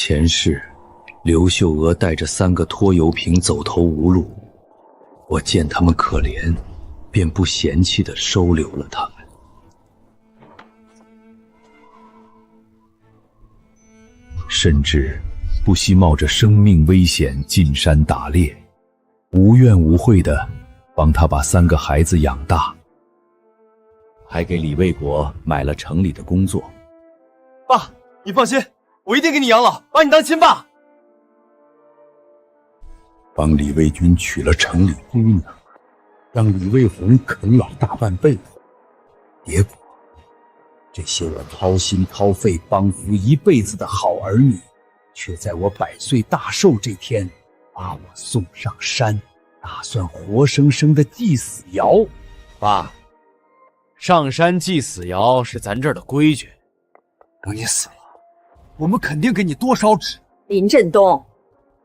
前世，刘秀娥带着3个拖油瓶走投无路，我见他们可怜，便不嫌弃地收留了他们。甚至不惜冒着生命危险进山打猎，无怨无悔地帮他把3个孩子养大，还给李卫国买了城里的工作。爸，你放心，我一定给你养老，把你当亲爸。帮李卫军娶了城里姑娘，让李卫红啃老大半辈子，结果这些我掏心掏肺帮扶一辈子的好儿女，却在我100岁大寿这天把我送上山，打算活生生的祭死窑。爸，上山祭死窑是咱这儿的规矩。等你死了，我们肯定给你多烧纸。林振东，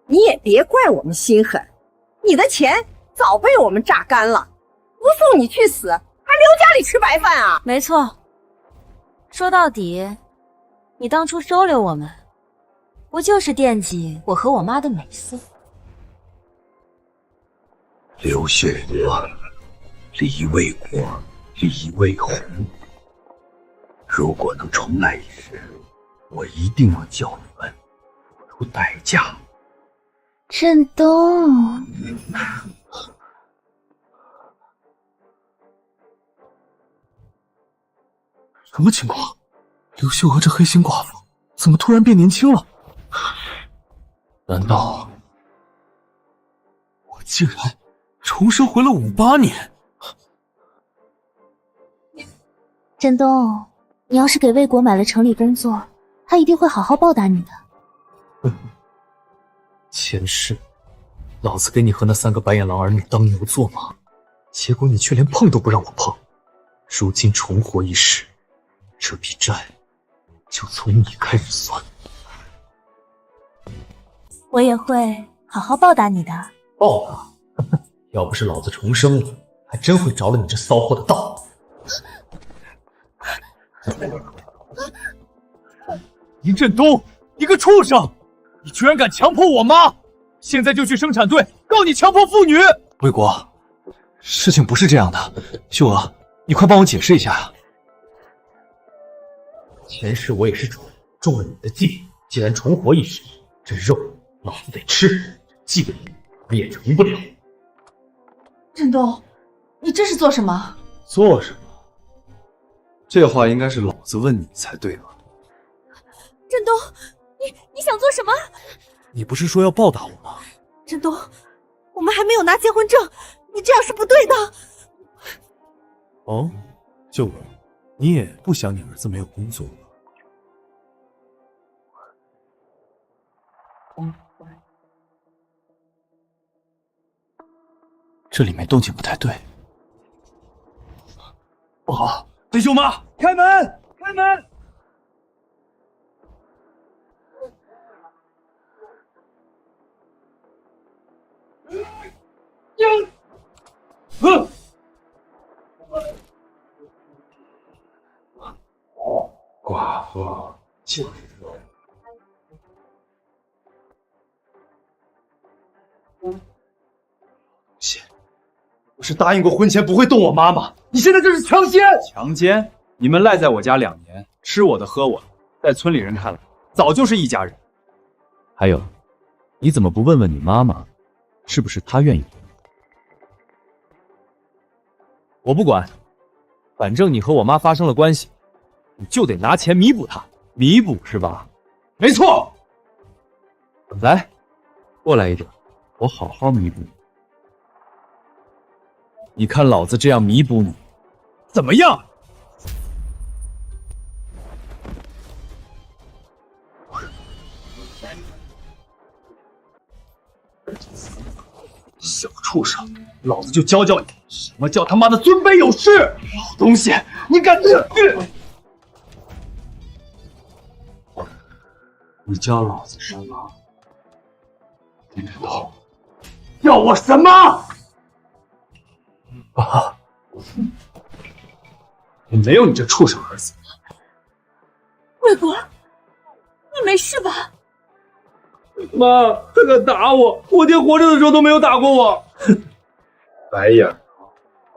你也别怪我们心狠，你的钱早被我们榨干了，不送你去死，还留家里吃白饭啊？没错，说到底，你当初收留我们，不就是惦记我和我妈的美色？刘秀娥、李卫国、李卫红，如果能重来一世，我一定要叫你们付出代价。振东，什么情况？刘秀娥这黑心寡妇怎么突然变年轻了？难道我竟然重生回了58年？振东，你要是给魏国买了城里工作，他一定会好好报答你的。前世，老子给你和那3个白眼狼儿女当牛做马，结果你却连碰都不让我碰。如今重活一世，这笔债就从你开始算。我也会好好报答你的。报答？要不是老子重生了，还真会着了你这骚货的道。林振东，你个畜生！你居然敢强迫我妈！现在就去生产队告你强迫妇女！魏国，事情不是这样的，秀娥，你快帮我解释一下啊！前世我也是中了你的计，既然重活一世，这肉老子得吃，计我也成不了。振东，你这是做什么？做什么？这话应该是老子问你才对吧？振东，你想做什么？你不是说要报答我吗？振东，我们还没有拿结婚证，你这样是不对的。哦，秀娥，你也不想你儿子没有工作吧？这里面动静不太对，不好！弟兄妈，开门！开门！寡妇就是我是答应过婚前不会动我妈吗？你现在这是强奸！强奸？你们赖在我家2年，吃我的喝我的，在村里人看来，早就是一家人。还有，你怎么不问问你妈妈，是不是她愿意？我不管，反正你和我妈发生了关系，你就得拿钱弥补她。弥补是吧？没错。来，过来一点，我好好弥补你。你看老子这样弥补你，怎么样？小畜生，老子就教教你什么叫他妈的尊卑有序！老东西，你敢你教老子什么？你知道要我什么？啊！我没有你这畜生儿子。魏国，你没事吧？妈，他敢打我，我爹活着的时候都没有打过我。白眼狼，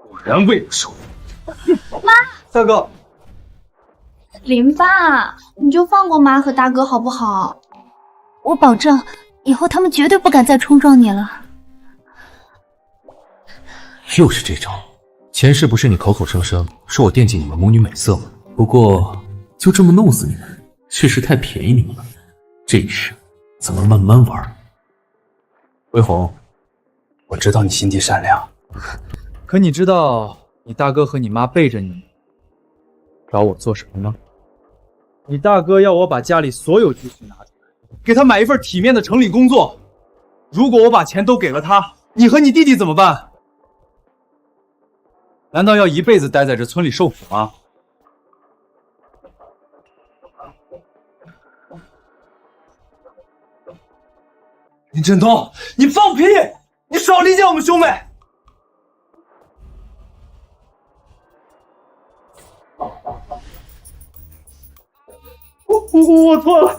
果然为我受益。妈，三哥，林爸，你就放过妈和大哥好不好？我保证，以后他们绝对不敢再冲撞你了。又是这招。前世不是你口口声声说我惦记你们母女美色吗？不过就这么弄死你们，确实太便宜你们了。这一世咱们慢慢玩。魏红，我知道你心地善良，可你知道你大哥和你妈背着你找我做什么吗？你大哥要我把家里所有积蓄拿出来，给他买一份体面的城里工作。如果我把钱都给了他，你和你弟弟怎么办？难道要一辈子待在这村里受苦吗？林振东，你放屁！你少理解我们兄妹！我错了，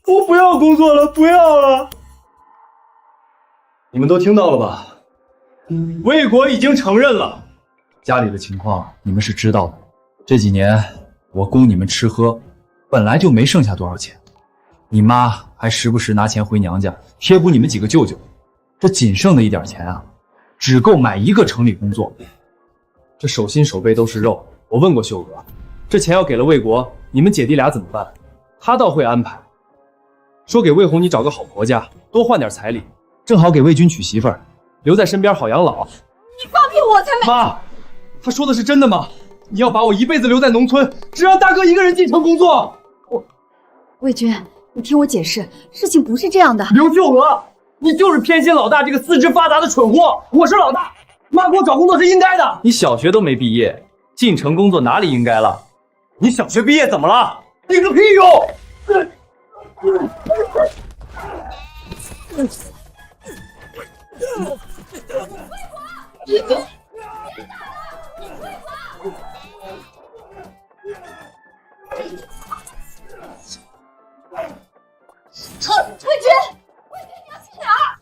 我不要工作了，不要了！你们都听到了吧？魏国已经承认了。家里的情况你们是知道的，这几年我供你们吃喝，本来就没剩下多少钱，你妈还时不时拿钱回娘家贴补你们几个舅舅，这仅剩的一点钱啊，只够买一个城里工作。这手心手背都是肉，我问过秀哥，这钱要给了魏国，你们姐弟俩怎么办？他倒会安排，说给魏红你找个好婆家，多换点彩礼，正好给魏军娶媳妇儿，留在身边好养老。你放屁，我才没。妈，他说的是真的吗？你要把我一辈子留在农村，只让大哥一个人进城工作？魏军，你听我解释，事情不是这样的。刘秀娥，你就是偏心老大这个四肢发达的蠢货！我是老大，妈给我找工作是应该的。你小学都没毕业，进城工作哪里应该了？你小学毕业怎么了？顶个屁用！魏军，你要去哪儿？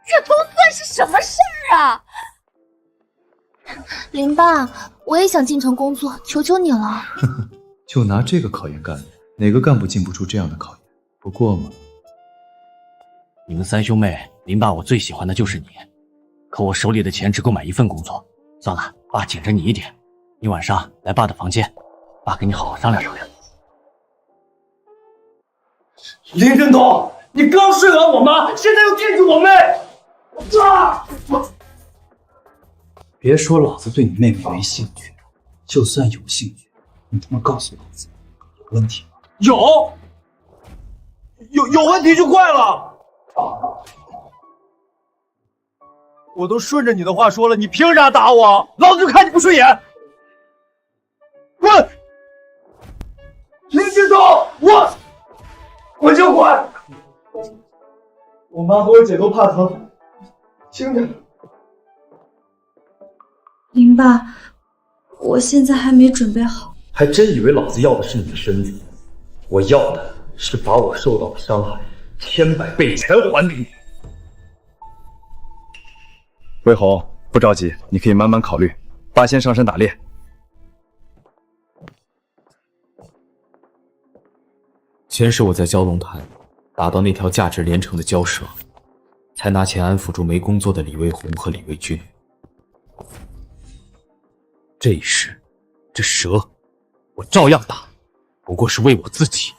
这都算是什么事儿啊？林爸，我也想进城工作，求求你了。就拿这个考验干你，哪个干部经不住这样的考验？不过嘛，你们三兄妹，林爸我最喜欢的就是你，可我手里的钱只够买一份工作。算了，爸紧着你一点，你晚上来爸的房间，爸跟你好好商量商量。林振东，你刚睡完我妈，现在又惦记我妹，别说老子对你妹妹没兴趣，就算有兴趣，你他妈告诉老子有问题吗？有问题就怪了。我都顺着你的话说了，你凭啥打我？老子就看你不顺眼！滚！林振东，我就滚！我妈和我姐都怕疼，轻点。林爸，我现在还没准备好。还真以为老子要的是你的身子，我要的是把我受到的伤害千百倍全还给你。魏红，不着急，你可以慢慢考虑。爸先上山打猎。前世我在蛟龙潭打到那条价值连城的蛟蛇，才拿钱安抚住没工作的李卫红和李卫军。这一世，这蛇我照样打，不过是为我自己。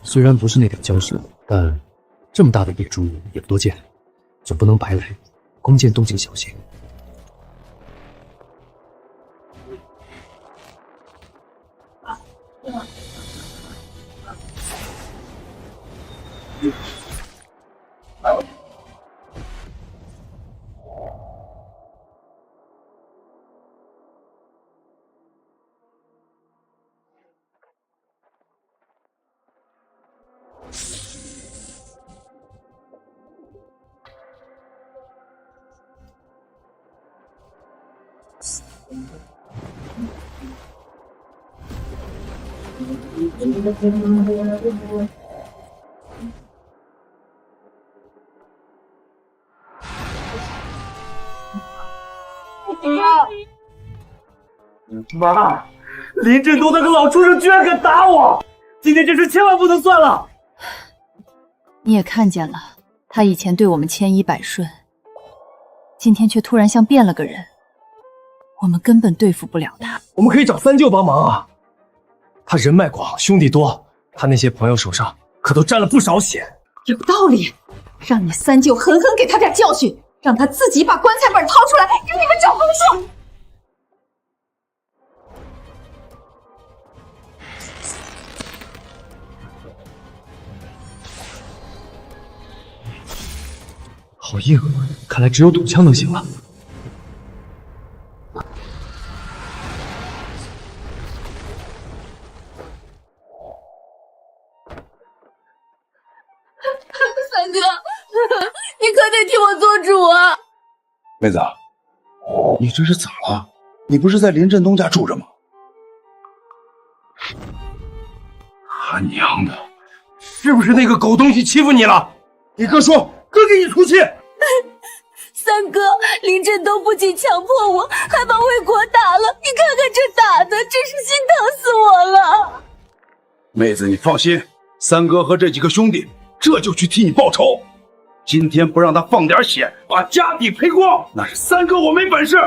虽然不是那条蛟蛇，但这么大的野猪也不多见，总不能白来，关键动静小心。妈，林振东那个老畜生居然敢打我！今天这事千万不能算了。你也看见了，他以前对我们千依百顺，今天却突然像变了个人，我们根本对付不了他。我们可以找三舅帮忙啊，他人脉广，兄弟多，他那些朋友手上可都沾了不少血。有道理，让你三舅狠狠给他点教训，让他自己把棺材本掏出来给你们找工作。好硬，看来只有堵枪能行了。三哥，你可得替我做主啊！妹子，你这是咋了？你不是在林振东家住着吗？他娘的，是不是那个狗东西欺负你了？你哥说，哥给你出气。三哥，林振东不仅强迫我，还把魏国打了。你看看这打的，真是心疼死我了。妹子，你放心，三哥和这几个兄弟这就去替你报仇。今天不让他放点血，把家底赔光，那是三哥我没本事。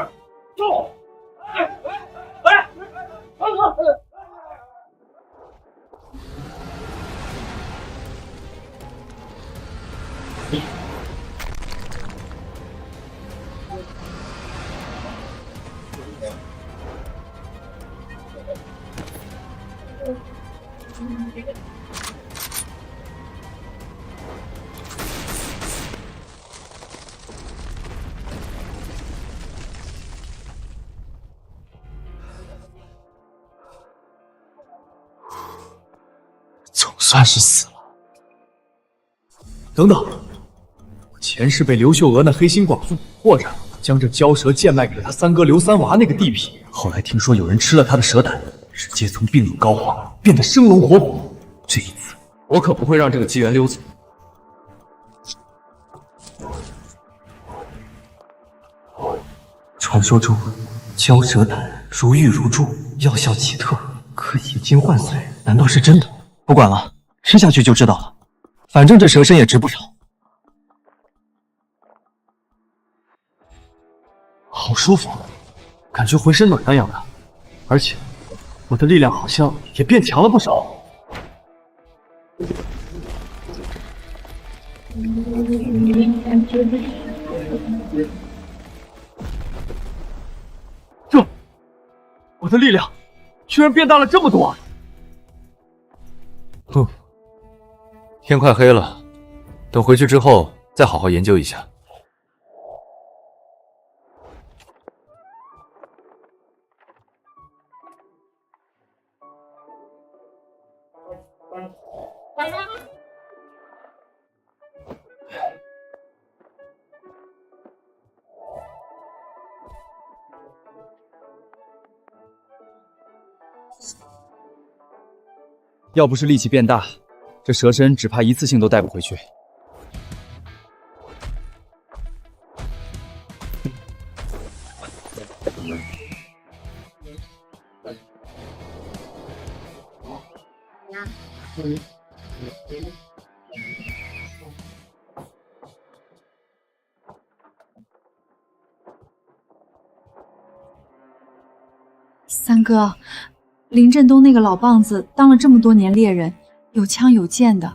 走！总算是死了。等等，我前世被刘秀娥那黑心寡妇蛊惑着，将这蛟蛇贱卖给了他三哥刘三娃那个地痞。后来听说有人吃了他的蛇胆，直接从病入膏肓，变得生龙活虎。这一次，我可不会让这个机缘溜走。传说中，蛟蛇胆如玉如珠，药效奇特，可以金换髓，难道是真的？不管了，吃下去就知道了。反正这蛇身也值不少。好舒服，感觉浑身暖洋洋的，而且我的力量好像也变强了不少。这，我的力量居然变大了这么多！哼，天快黑了，等回去之后再好好研究一下。要不是力气变大，这蛇身只怕一次性都带不回去。三哥，林振东那个老棒子当了这么多年猎人，有枪有剑的，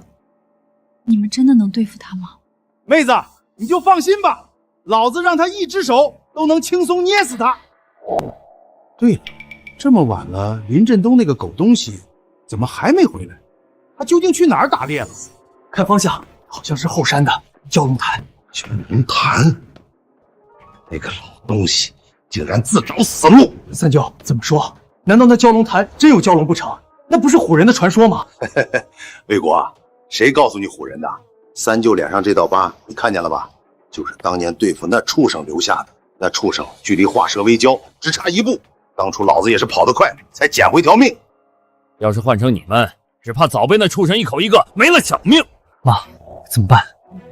你们真的能对付他吗？妹子，你就放心吧，老子让他一只手都能轻松捏死他。对了，这么晚了，林振东那个狗东西怎么还没回来？他究竟去哪儿打猎了？看方向，好像是后山的蛟龙潭。蛟龙潭，那个老东西竟然自找死路！三舅怎么说？难道那蛟龙潭真有蛟龙不成？那不是唬人的传说吗？魏国，谁告诉你唬人的？三舅脸上这道疤，你看见了吧？就是当年对付那畜生留下的。那畜生距离化蛇为蛟只差一步，当初老子也是跑得快，才捡回条命。要是换成你们，只怕早被那畜生一口一个没了小命。妈，怎么办？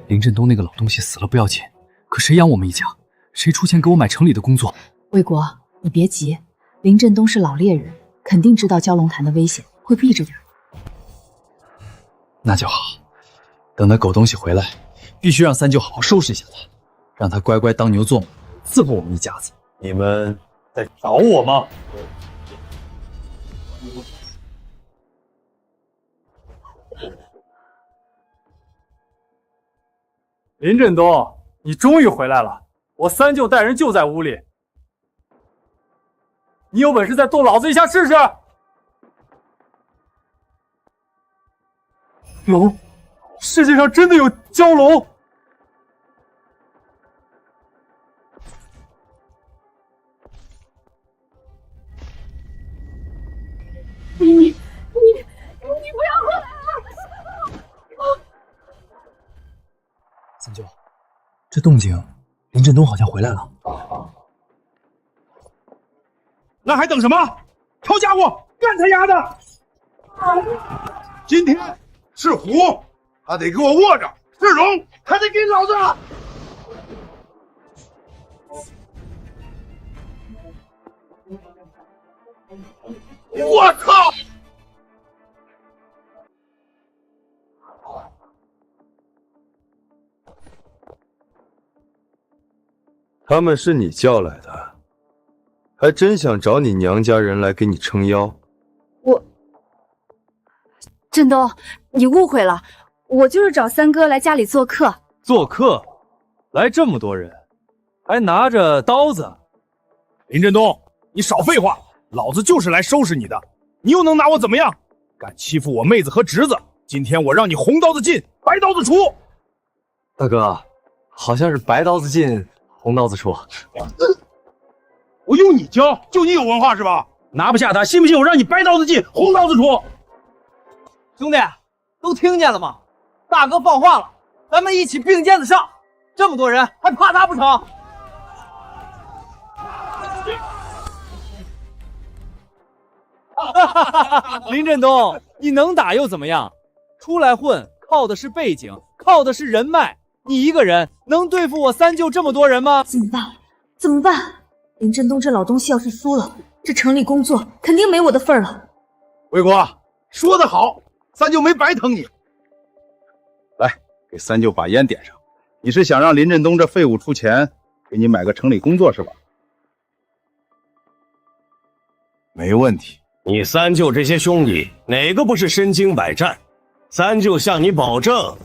林振东那个老东西死了不要紧，可谁养我们一家？谁出钱给我买城里的工作？魏国，你别急，林振东是老猎人，肯定知道蛟龙潭的危险，会避着点。那就好，等那狗东西回来，必须让三舅好好收拾一下他，让他乖乖当牛做马，伺候我们一家子。你们在找我吗？林振东，你终于回来了！我三舅带人就在屋里，你有本事再动老子一下试试！龙，世界上真的有蛟龙！你不要过来啊！三舅，这动静，林振东好像回来了。那还等什么？抄家伙，干他丫的！今天是虎，他得给我卧着；是龙，他得给老子！我操！他们是你叫来的，还真想找你娘家人来给你撑腰。振东，你误会了，我就是找三哥来家里做客。做客，来这么多人，还拿着刀子。林振东，你少废话，老子就是来收拾你的，你又能拿我怎么样？敢欺负我妹子和侄子，今天我让你红刀子进，白刀子出！大哥，好像是白刀子进，红刀子出。我用你教，就你有文化是吧？拿不下他，信不信我让你白刀子进，红刀子出？兄弟，都听见了吗？大哥放话了，咱们一起并肩子上。这么多人，还怕他不成？林振东，你能打又怎么样？出来混靠的是背景，靠的是人脉。你一个人能对付我三舅这么多人吗？怎么办？怎么办？林振东这老东西要是输了，这城里工作肯定没我的份儿了。魏国说得好，三舅没白疼你。来，给三舅把烟点上。你是想让林振东这废物出钱给你买个城里工作是吧？没问题。你三舅这些兄弟哪个不是身经百战？三舅向你保证。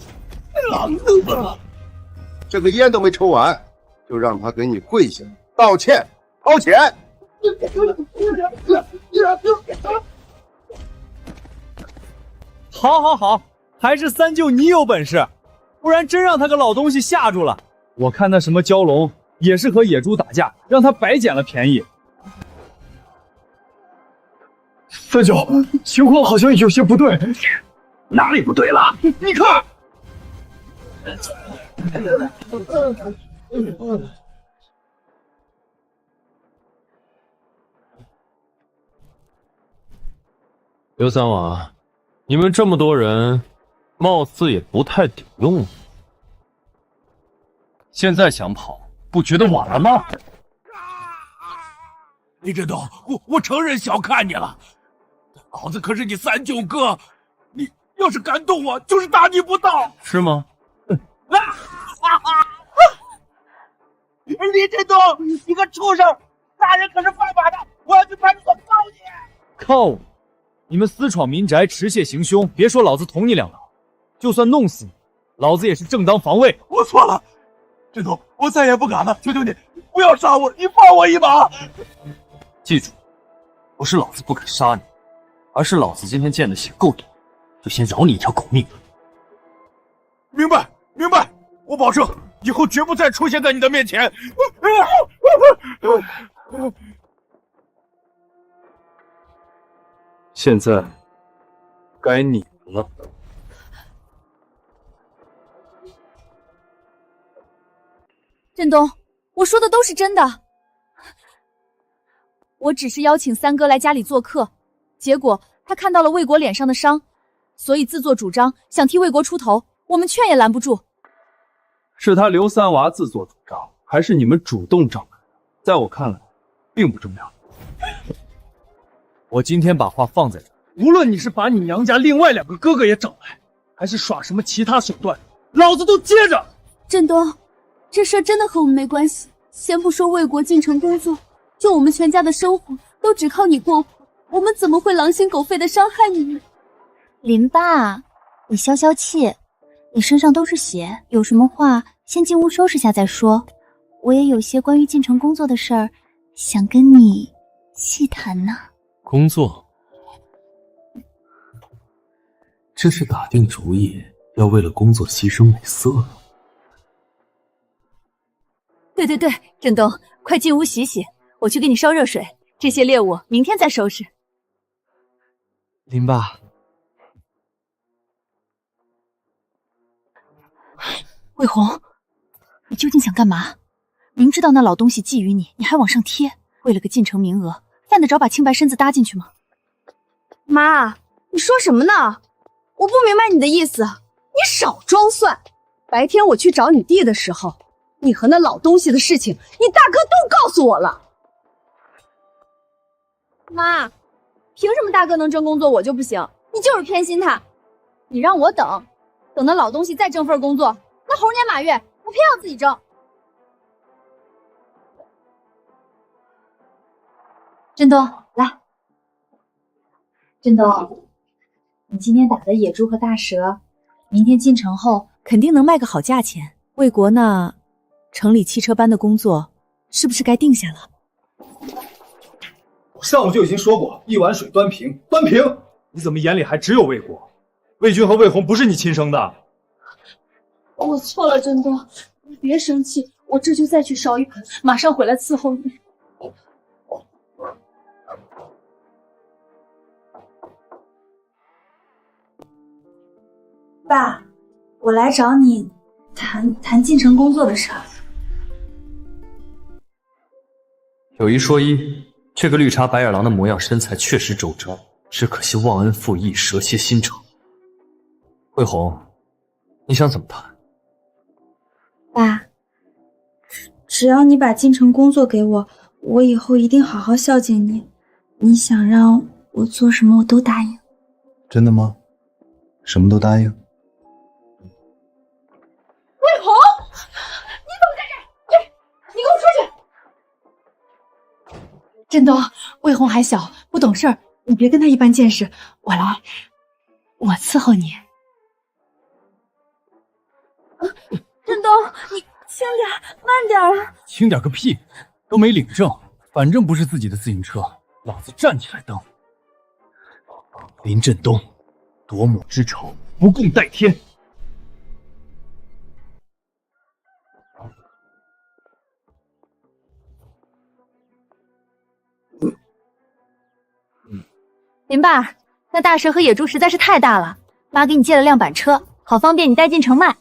这个烟都没抽完，就让他给你跪下道歉掏钱。好，还是三舅你有本事，不然真让他个老东西吓住了。我看那什么蛟龙也是和野猪打架，让他白捡了便宜。三舅，情况好像有些不对。哪里不对了？你看。刘三娃，你们这么多人，貌似也不太顶用。现在想跑，不觉得晚了吗？林振东，我承认小看你了，老子可是你三舅哥，你要是敢动我，就是大逆不道，是吗？林振东，你个畜生，杀人可是犯法的，我要去派出所告你。靠我！你们私闯民宅，持械行凶，别说老子捅你两刀，就算弄死你，老子也是正当防卫。我错了，振东，我再也不敢了，求求你不要杀我，你放我一马。记住，不是老子不肯杀你，而是老子今天见的血够多，就先饶你一条狗命。明白，我保证以后绝不再出现在你的面前。现在该你们了。振东，我说的都是真的。我只是邀请三哥来家里做客，结果他看到了魏国脸上的伤，所以自作主张想替魏国出头，我们劝也拦不住。是他刘三娃自作主张，还是你们主动找来的？在我看来，并不重要。我今天把话放在这儿，无论你是把你娘家另外2个哥哥也找来，还是耍什么其他手段，老子都接着。振东，这事真的和我们没关系。先不说魏国进城工作，就我们全家的生活都只靠你过活，我们怎么会狼心狗肺的伤害你呢？林爸，你消消气，你身上都是血，有什么话先进屋收拾下再说。我也有些关于进城工作的事儿，想跟你细谈呢。工作？这是打定主意要为了工作牺牲美色了。对对对，振东，快进屋洗洗，我去给你烧热水。这些猎物明天再收拾。林爸，魏红，你究竟想干嘛？明知道那老东西觊觎你，你还往上贴，为了个进城名额，犯得着把清白身子搭进去吗？妈，你说什么呢？我不明白你的意思，你少装蒜。白天我去找你弟的时候，你和那老东西的事情，你大哥都告诉我了。妈，凭什么大哥能挣工作，我就不行？你就是偏心他。你让我等那老东西再挣份工作，那猴年马月，我偏要自己挣。振东，来。振东，你今天打的野猪和大蛇，明天进城后肯定能卖个好价钱。魏国呢，城里汽车班的工作是不是该定下了？我上午就已经说过，一碗水端平，端平。你怎么眼里还只有魏国？魏军和魏红不是你亲生的。我错了，振东，你别生气，我这就再去烧一盆，马上回来伺候你。爸，我来找你谈进城工作的事儿。有一说一，这个绿茶白眼狼的模样，身材确实周正，只可惜忘恩负义，蛇蝎心肠。魏红，你想怎么谈？爸，只要你把进城工作给我，我以后一定好好孝敬你。你想让我做什么，我都答应。真的吗？什么都答应？魏红，你怎么在这儿？你给我出去！振东，魏红还小，不懂事儿，你别跟他一般见识。我来，我伺候你。振东，你轻点，慢点啊！轻点个屁，都没领证，反正不是自己的自行车，老子站起来蹬。林振东，夺母之仇，不共戴天。林爸，那大蛇和野猪实在是太大了，妈给你借了辆板车，好方便你带进城卖。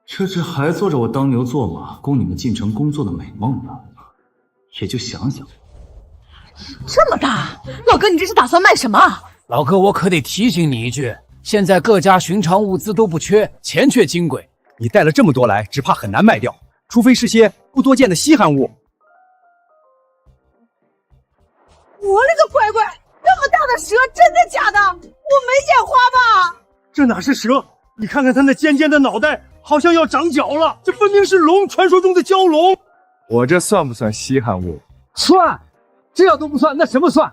这只还做着我当牛做马，供你们进城工作的美梦呢，也就想想。这么大，老哥，你这是打算卖什么？老哥，我可得提醒你一句，现在各家寻常物资都不缺，钱缺金贵，你带了这么多来，只怕很难卖掉，除非是些不多见的稀罕物。我勒个乖乖，这么大的蛇，真的假的？我没眼花吧？这哪是蛇？你看看它那尖尖的脑袋，好像要长角了。这分明是龙，传说中的蛟龙。我这算不算稀罕物？算，这要都不算，那什么算？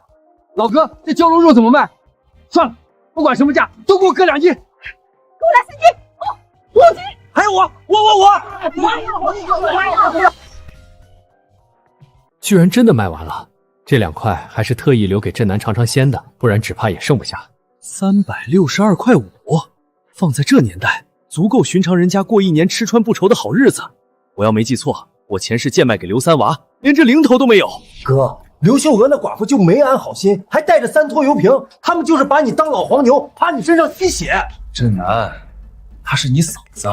老哥，这蛟龙肉怎么卖？算了，不管什么价，都给我搁2斤。给我来3斤，5斤，还有我。居然真的卖完了，这2块还是特意留给镇南尝尝鲜的，不然只怕也剩不下。362.5块5，放在这年代，足够寻常人家过1年吃穿不愁的好日子。我要没记错，我前世贱卖给刘三娃，连这零头都没有。哥，刘秀娥那寡妇就没安好心，还带着3拖油瓶，他们就是把你当老黄牛，趴你身上吸血。镇南，他是你嫂子，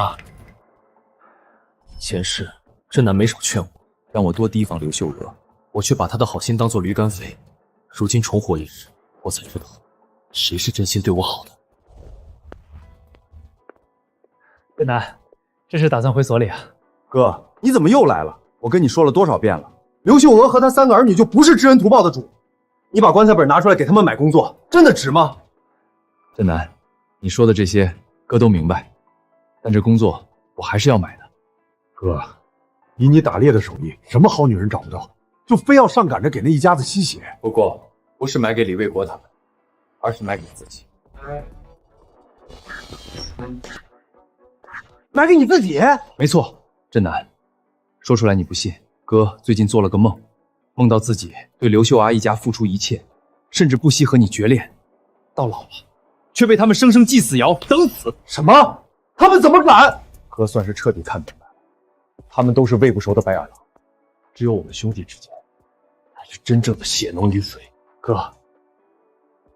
前世真南没少劝我，让我多提防刘秀娥，我却把她的好心当作驴肝肺。如今重活一世，我才知道谁是真心对我好的。笨南，这是打算回所里啊？哥，你怎么又来了？我跟你说了多少遍了，刘秀娥和她3个儿女就不是知恩图报的主。你把棺材本拿出来给他们买工作，真的值吗？振南，你说的这些哥都明白，但这工作我还是要买的。哥，以你打猎的手艺，什么好女人找不到，就非要上赶着给那一家子吸血。不过不是买给李卫国他们，而是买给自己。买给你自己？没错，振南，说出来你不信，哥最近做了个梦，梦到自己对刘秀阿一家付出一切，甚至不惜和你决裂，到老了，却被他们生生祭死窑，等死。什么？他们怎么敢？哥算是彻底看明白了，他们都是喂不熟的白眼狼，只有我们兄弟之间，才是真正的血浓于水。哥，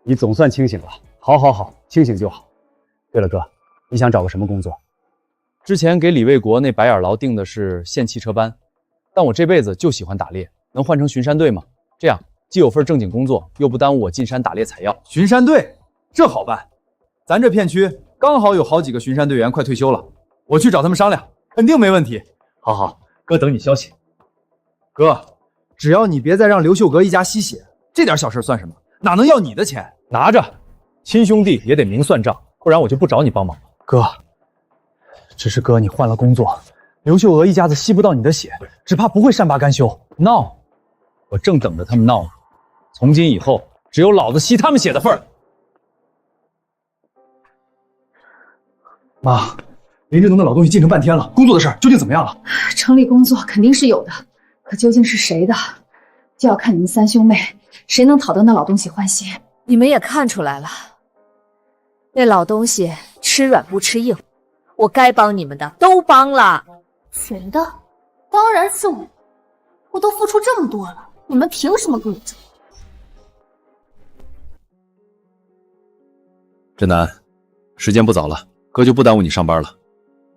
你总算清醒了。好，清醒就好。对了，哥，你想找个什么工作？之前给李卫国那白眼牢定的是县汽车班，但我这辈子就喜欢打猎，能换成巡山队吗？这样既有份正经工作，又不耽误我进山打猎采药。巡山队，这好办，咱这片区刚好有好几个巡山队员快退休了，我去找他们商量，肯定没问题。好，哥等你消息。哥，只要你别再让刘秀阁一家吸血，这点小事算什么？哪能要你的钱？拿着，亲兄弟也得明算账，不然我就不找你帮忙了。哥，只是哥你换了工作，刘秀娥一家子吸不到你的血，只怕不会善罢甘休。闹，我正等着他们闹呢。从今以后，只有老子吸他们血的份儿。妈，林振东的老东西进城半天了，工作的事儿究竟怎么样了？城里工作肯定是有的，可究竟是谁的，就要看你们3兄妹谁能讨得那老东西欢心。你们也看出来了，那老东西吃软不吃硬，我该帮你们的都帮了。谁的？当然是我，我都付出这么多了，你们凭什么跟我争？振南，时间不早了，哥就不耽误你上班了。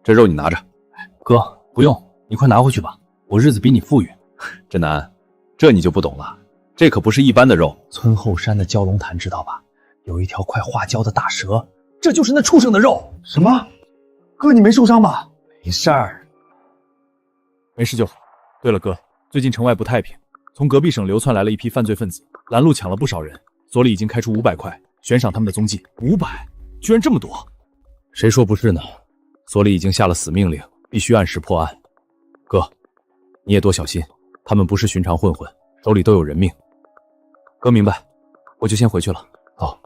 这肉你拿着。哥，不用，你快拿回去吧，我日子比你富裕。振南，这你就不懂了，这可不是一般的肉。村后山的蛟龙潭知道吧？有一条快化焦的大蛇，这就是那畜生的肉。什么？哥，你没受伤吧？没事儿，没事就好。对了，哥，最近城外不太平，从隔壁省流窜来了一批犯罪分子，拦路抢了不少人，所里已经开出500块悬赏他们的踪迹。500，居然这么多！谁说不是呢？所里已经下了死命令，必须按时破案。哥，你也多小心，他们不是寻常混混，手里都有人命。哥明白，我就先回去了。好。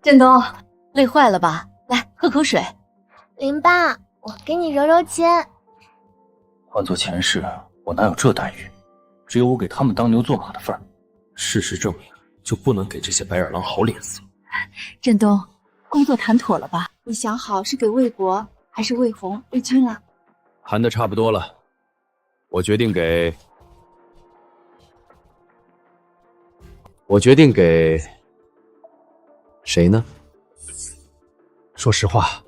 振东，累坏了吧？来，喝口水。林爸，我给你揉揉肩。换做前世，我哪有这待遇？只有我给他们当牛做马的份儿。事实证明，就不能给这些白眼狼好脸色。振东，工作谈妥了吧？你想好是给魏国还是魏红、魏军了？谈的差不多了，我决定给谁呢？说实话，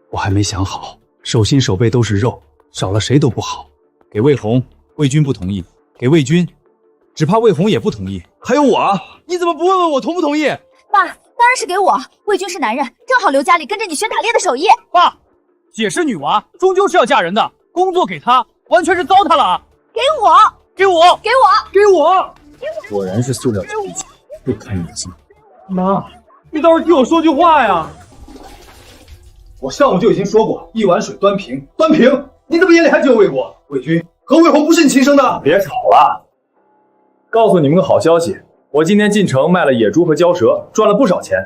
我还没想好，手心手背都是肉，少了谁都不好。给魏红，魏军不同意；给魏军，只怕魏红也不同意。还有我啊，你怎么不问问我同不同意？爸，当然是给我。魏军是男人，正好留家里跟着你学打猎的手艺。爸，姐是女娃，终究是要嫁人的，工作给她，完全是糟蹋了啊！给我，给我，给我，给我！果然是塑料机器，不堪一击。妈，你倒是替我说句话呀！我上午就已经说过，一碗水端平，端平。你怎么眼里还只有魏国、魏军和魏红不是你亲生的？别吵了，告诉你们个好消息，我今天进城卖了野猪和蛟蛇，赚了不少钱。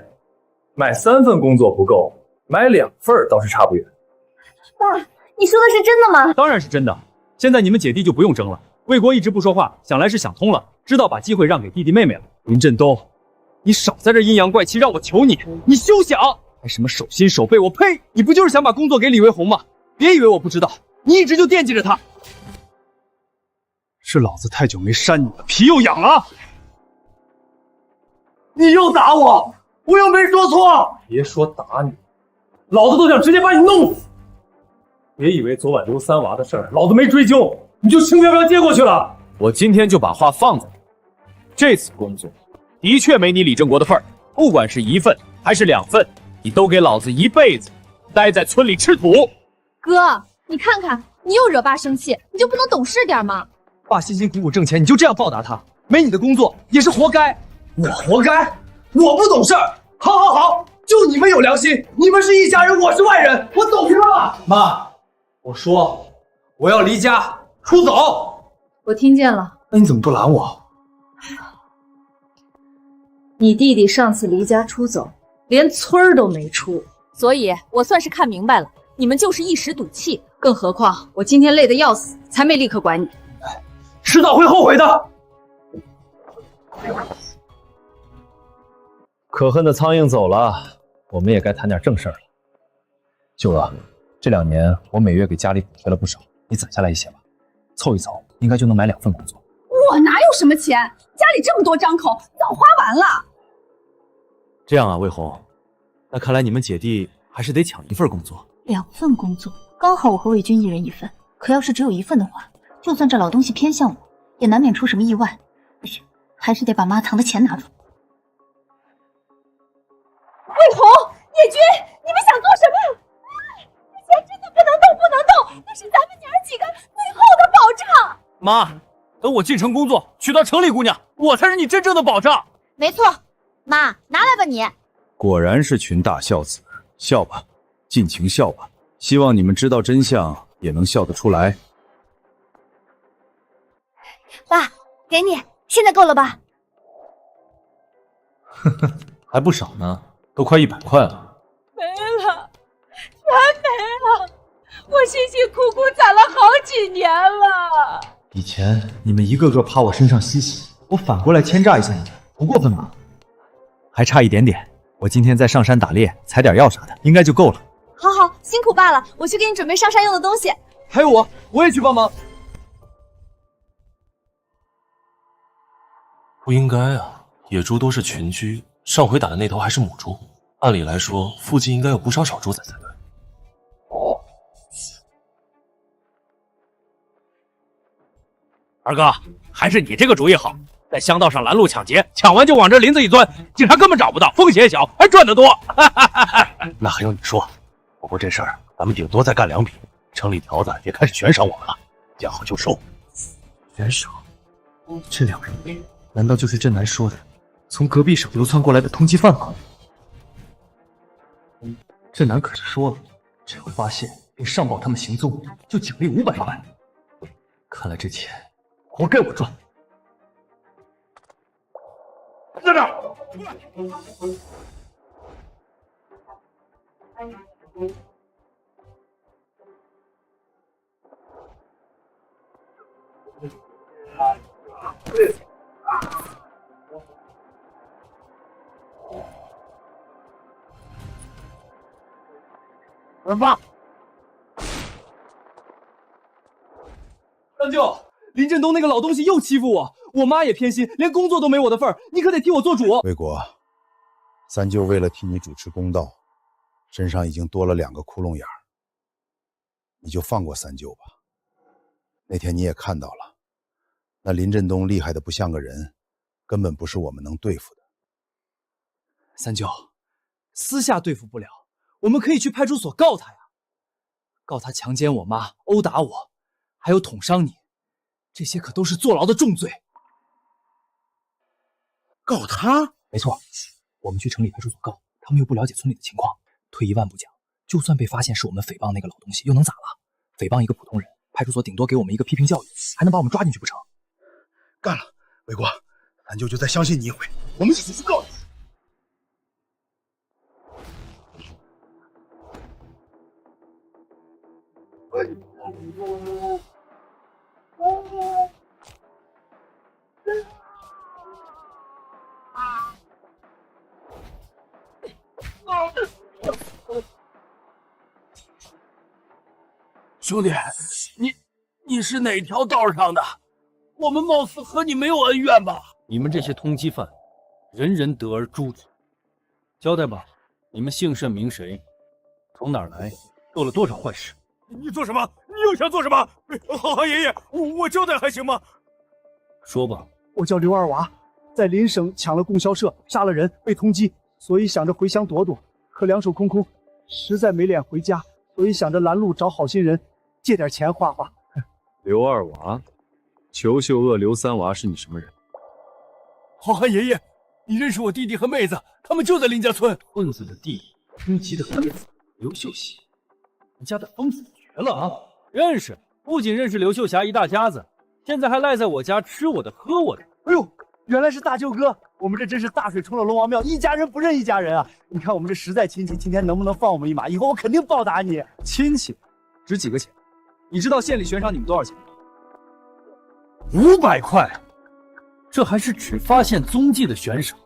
买3份工作不够，买2份倒是差不远。爸，你说的是真的吗？当然是真的。现在你们姐弟就不用争了。魏国一直不说话，想来是想通了，知道把机会让给弟弟妹妹了。林振东，你少在这阴阳怪气，让我求你，你休想！还什么手心手背，我呸！你不就是想把工作给李卫红吗？别以为我不知道，你一直就惦记着他。是老子太久没扇你了，皮又痒了。你又打我！我又没说错。别说打你，老子都想直接把你弄死。别以为昨晚刘三娃的事儿，老子没追究，你就轻飘飘接过去了。我今天就把话放在这次工作的确没你李正国的份儿，不管是1份还是2份，你都给老子一辈子待在村里吃土。哥，你看看，你又惹爸生气，你就不能懂事点吗？爸辛辛苦苦挣钱，你就这样报答他？没你的工作也是活该。我活该？我不懂事儿。好，就你们有良心，你们是一家人，我是外人，我走平了。妈，我说我要离家出走。我听见了。那你怎么不拦我？你弟弟上次离家出走，连村儿都没出，所以我算是看明白了，你们就是一时赌气。更何况我今天累得要死，才没立刻管你。迟早会后悔的。可恨的苍蝇走了，我们也该谈点正事儿了。舅哥，这2年我每月给家里补贴了不少，你攒下来一些吧，凑一凑，应该就能买2份工作。我哪有什么钱？家里这么多张口，早花完了。这样啊，魏红，那看来你们姐弟还是得抢1份工作。2份工作，刚好我和魏军一人1份。可要是只有1份的话，就算这老东西偏向我，也难免出什么意外。不行，还是得把妈藏的钱拿出。魏红、叶军，你们想做什么？这钱真的不能动，那是咱们娘几个最后的保障。妈，等我进城工作，娶到城里姑娘，我才是你真正的保障。没错，妈，拿来吧你。果然是群大孝子，笑吧，尽情笑吧。希望你们知道真相，也能笑得出来。爸，给你，现在够了吧？还不少呢，都快100块了。没了，全没了！我辛辛苦苦攒了好几年了。以前你们一个个趴我身上嬉戏，我反过来牵诈一下你们，不过分吧？还差一点点，我今天在上山打猎，采点药啥的，应该就够了。好，辛苦爸了，我去给你准备上山用的东西。还有我也去帮忙。不应该啊，野猪都是群居，上回打的那头还是母猪，按理来说附近应该有不少小猪仔才对。二哥，还是你这个主意好，在乡道上拦路抢劫，抢完就往这林子一钻，警察根本找不到，风险小，还赚得多。那还用你说？不过这事儿咱们顶多再干2笔，城里条子也开始悬赏我们了，见好就收。悬赏？这2人难道就是镇南说的从隔壁省流窜过来的通缉犯吗？镇南可是说了，只要发现并上报他们行踪，就奖励500块。看来这钱活该我赚。站长，爸，三舅，林振东那个老东西又欺负我，我妈也偏心，连工作都没我的份儿，你可得替我做主。魏国，三舅为了替你主持公道，身上已经多了2个窟窿眼儿，你就放过三舅吧。那天你也看到了，那林振东厉害的不像个人，根本不是我们能对付的。三舅，私下对付不了，我们可以去派出所告他呀，告他强奸我妈、殴打我，还有捅伤你，这些可都是坐牢的重罪。告他？没错，我们去城里派出所告，他们又不了解村里的情况。退一万步讲，就算被发现是我们诽谤那个老东西，又能咋了？诽谤一个普通人，派出所顶多给我们一个批评教育，还能把我们抓进去不成？干了，魏国，三舅就再相信你一回，我们一起去告你。兄弟，你是哪条道上的？我们貌似和你没有恩怨吧？你们这些通缉犯，人人得而诛之，交代吧，你们姓甚名谁？从哪儿来？做了多少坏事？你做什么？你又想做什么？好汉爷爷，我交代还行吗？说吧。我叫刘二娃，在邻省抢了供销社，杀了人，被通缉，所以想着回乡躲躲，可两手空空，实在没脸回家，所以想着拦路找好心人借点钱花花。刘二娃，裘秀娥、刘三娃是你什么人？好汉爷爷，你认识我弟弟和妹子，他们就在林家村。混子的弟弟，通缉的儿子刘秀喜，你家的风水绝了啊！认识，不仅认识刘秀霞一大家子，现在还赖在我家吃我的喝我的。哎呦，原来是大舅哥，我们这真是大水冲了龙王庙，一家人不认一家人啊！你看我们这实在亲戚，今天能不能放我们一马？以后我肯定报答你。亲戚值几个钱？你知道县里悬赏你们多少钱吗？500块。这还是只发现踪迹的悬赏，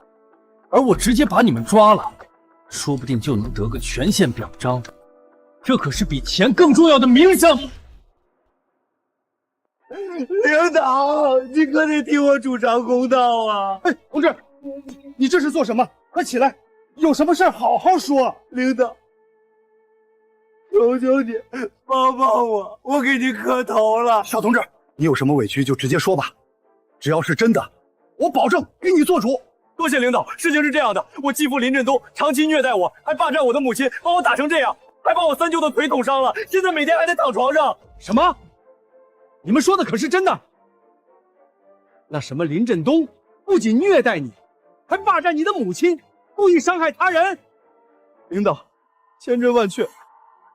而我直接把你们抓了，说不定就能得个全县表彰。这可是比钱更重要的名声。领导，你可得替我主张公道啊！哎，同志，你这是做什么？快起来，有什么事好好说。领导，求求你帮帮我，我给你磕头了。小同志，你有什么委屈就直接说吧，只要是真的，我保证给你做主。多谢领导。事情是这样的，我继父林振东长期虐待我，还霸占我的母亲，把我打成这样，还把我3舅的腿捅伤了，现在每天还得躺床上。什么？你们说的可是真的？那什么林振东不仅虐待你，还霸占你的母亲，故意伤害他人。领导，千真万确，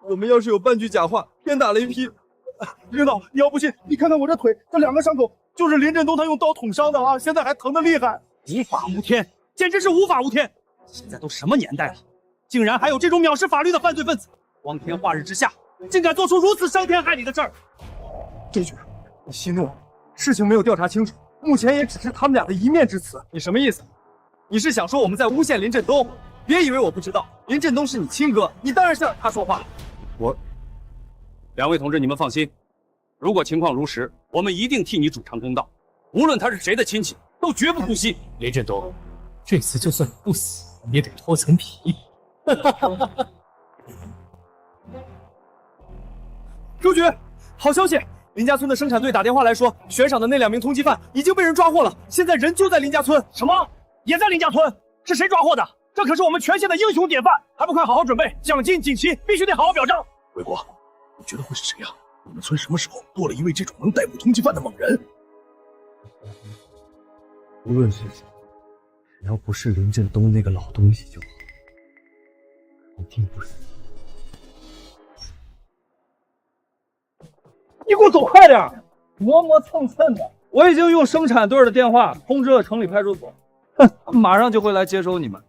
我们要是有半句假话，天打雷劈。领导，你要不信，你看看我这腿，这2个伤口就是林振东他用刀捅伤的啊，现在还疼得厉害。无法无天，简直是无法无天！现在都什么年代了，竟然还有这种藐视法律的犯罪分子，光天化日之下，竟敢做出如此伤天害理的事儿！周局，你息怒，事情没有调查清楚，目前也只是他们俩的一面之词。你什么意思？你是想说我们在诬陷林振东？别以为我不知道，林振东是你亲哥，你当然向他说话。2位同志，你们放心，如果情况如实，我们一定替你主张公道，无论他是谁的亲戚，都绝不姑息。林振东，这次就算你不死，也得脱层皮。周局，好消息！林家村的生产队打电话来说，悬赏的那2名通缉犯已经被人抓获了，现在人就在林家村。什么？也在林家村？是谁抓获的？这可是我们全县的英雄典范，还不快好好准备，奖金锦旗必须得好好表彰。卫国，你觉得会是谁啊？我们村什么时候多了一位这种能逮捕通缉犯的猛人？无论是谁，只要不是林振东那个老东西就好，一定不是。你给我走快点，磨磨蹭蹭的。我已经用生产队的电话通知了城里派出所，马上就会来接收你们。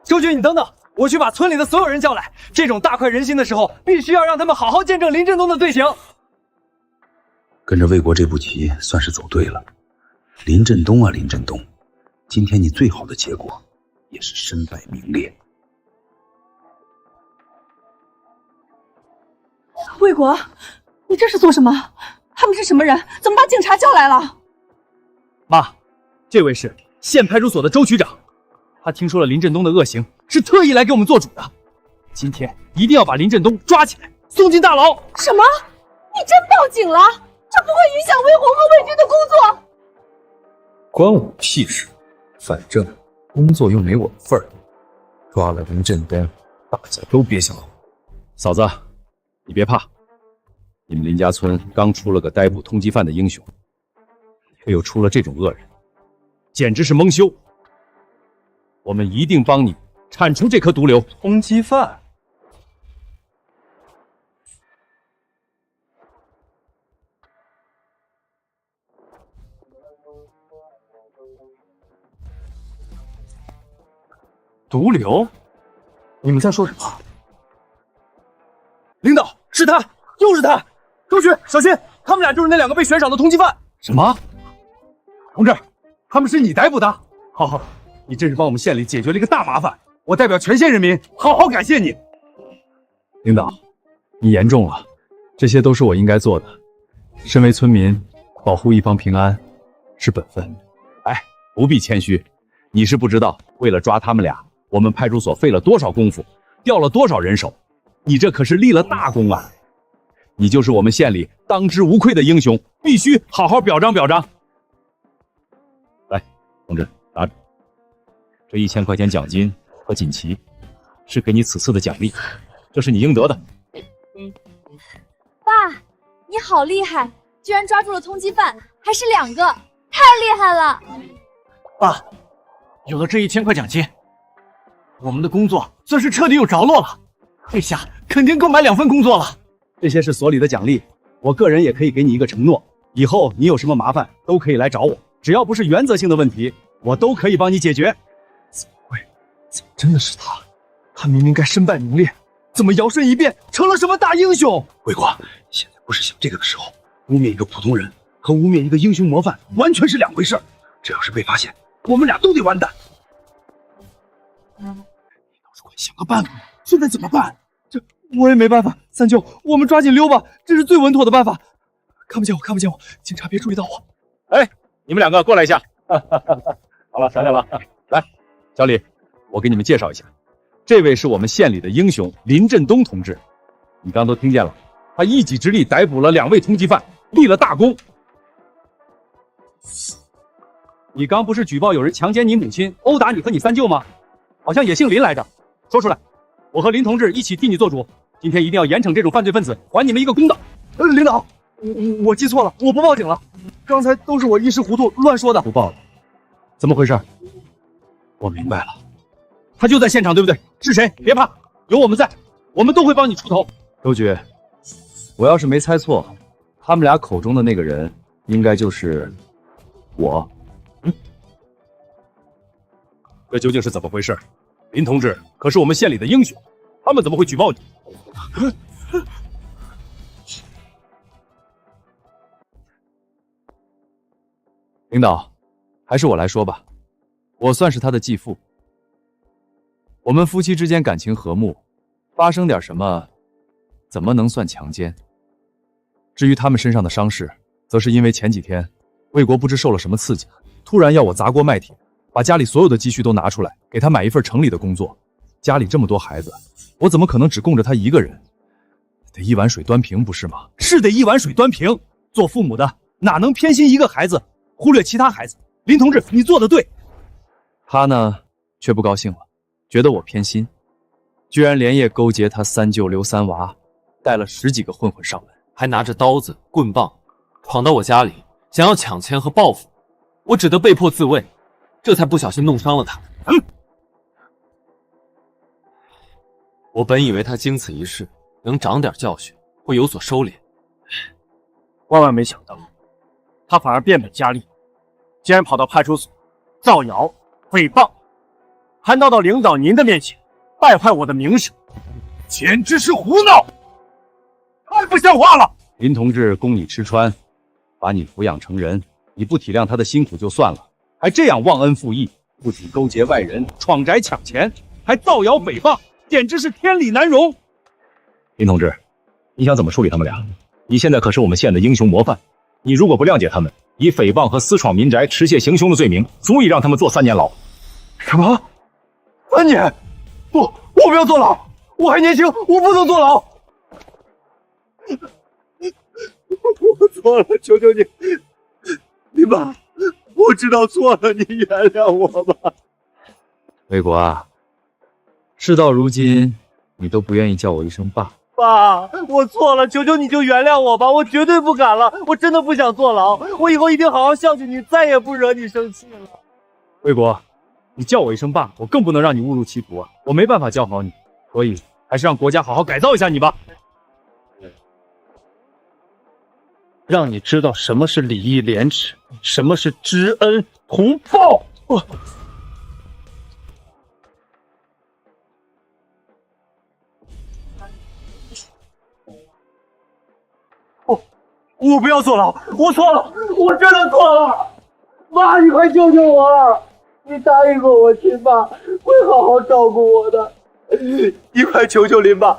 周局，你等等，我去把村里的所有人叫来。这种大快人心的时候，必须要让他们好好见证林振东的罪行。跟着魏国这步棋算是走对了。林振东啊，林振东，今天你最好的结果也是身败名裂。魏国，你这是做什么？他们是什么人？怎么把警察叫来了？妈，这位是县派出所的周局长，他听说了林振东的恶行，是特意来给我们做主的。今天一定要把林振东抓起来，送进大牢。什么？你真报警了？这不会影响魏红和魏军的工作？关我屁事！反正工作又没我的份儿。抓了林振东，大家都别想活。嫂子，你别怕，你们林家村刚出了个逮捕通缉犯的英雄，却又出了这种恶人，简直是蒙羞。我们一定帮你铲除这颗毒瘤。通缉犯？毒瘤？你们在说什么？领导，是他，又是他！周局，小心，他们俩就是那2个被悬赏的通缉犯。什么？同志，他们是你逮捕的？好好，你真是帮我们县里解决了一个大麻烦，我代表全县人民好好感谢你。领导，你言重了，这些都是我应该做的。身为村民，保护一方平安，是本分。哎，不必谦虚，你是不知道，为了抓他们俩，我们派出所费了多少功夫，调了多少人手，你这可是立了大功啊！你就是我们县里当之无愧的英雄，必须好好表彰表彰。来，同志，拿着，这1000块钱奖金和锦旗，是给你此次的奖励，这是你应得的。爸，你好厉害，居然抓住了通缉犯，还是2个，太厉害了！爸，有了这1000块奖金，我们的工作算是彻底有着落了。这下肯定够买2份工作了。这些是所里的奖励，我个人也可以给你一个承诺，以后你有什么麻烦都可以来找我，只要不是原则性的问题，我都可以帮你解决。怎么会？怎么真的是他？他明明该身败名裂，怎么摇身一变成了什么大英雄？魏国，现在不是想这个的时候。污蔑一个普通人和污蔑一个英雄模范完全是2回事，这要是被发现，我们俩都得完蛋。你倒是快想个办法，现在怎么办？这我也没办法，三舅，我们抓紧溜吧，这是最稳妥的办法。看不见我，看不见我，警察别注意到我。哎，你们2个过来一下。好了，想想了。来，小李，我给你们介绍一下，这位是我们县里的英雄林振东同志。你刚都听见了，他一己之力逮捕了2位通缉犯，立了大功。你刚不是举报有人强奸你母亲，殴打你和你三舅吗？好像也姓林来着，说出来，我和林同志一起替你做主。今天一定要严惩这种犯罪分子，还你们一个公道。领导，我记错了，我不报警了，刚才都是我一时糊涂乱说的。不报了？怎么回事？我明白了，他就在现场，对不对？是谁？别怕，有我们在，我们都会帮你出头。周局，我要是没猜错，他们俩口中的那个人，应该就是我。这究竟是怎么回事？林同志可是我们县里的英雄，他们怎么会举报你？领导，还是我来说吧，我算是他的继父。我们夫妻之间感情和睦，发生点什么，怎么能算强奸？至于他们身上的伤势，则是因为前几天魏国不知受了什么刺激，突然要我砸锅卖铁，把家里所有的积蓄都拿出来，给他买一份城里的工作。家里这么多孩子，我怎么可能只供着他一个人？得一碗水端平，不是吗？是得一碗水端平。做父母的哪能偏心一个孩子，忽略其他孩子？林同志，你做得对。他呢，却不高兴了，觉得我偏心，居然连夜勾结他三舅刘三娃，带了10几个混混上门，还拿着刀子、棍棒，闯到我家里，想要抢钱和报复，我只得被迫自卫，这才不小心弄伤了他。我本以为他经此一事能长点教训，会有所收敛，万万没想到，他反而变本加厉，竟然跑到派出所造谣诽谤，还闹到领导您的面前，败坏我的名声，简直是胡闹，太不像话了！林同志供你吃穿，把你抚养成人，你不体谅他的辛苦就算了，还这样忘恩负义，不仅勾结外人闯宅抢钱，还造谣诽谤，简直是天理难容。林同志，你想怎么处理他们俩？你现在可是我们县的英雄模范，你如果不谅解他们，以诽谤和私闯民宅、持械行凶的罪名，足以让他们坐3年牢。什么？3年？不，我不要坐牢，我还年轻，我不能坐牢。我错了，求求你，你爸，我知道错了，你原谅我吧。魏国啊，事到如今，你都不愿意叫我一声爸。爸，我错了，求求你就原谅我吧，我绝对不敢了，我真的不想坐牢，我以后一定好好孝敬你，再也不惹你生气了。魏国，你叫我一声爸，我更不能让你误入歧途啊！我没办法教好你，所以还是让国家好好改造一下你吧，让你知道什么是礼义廉耻，什么是知恩图报。我不要坐牢，我错了，我真的错了。妈，你快救救我！你答应过我，亲爸会好好照顾我的。你快求求林爸，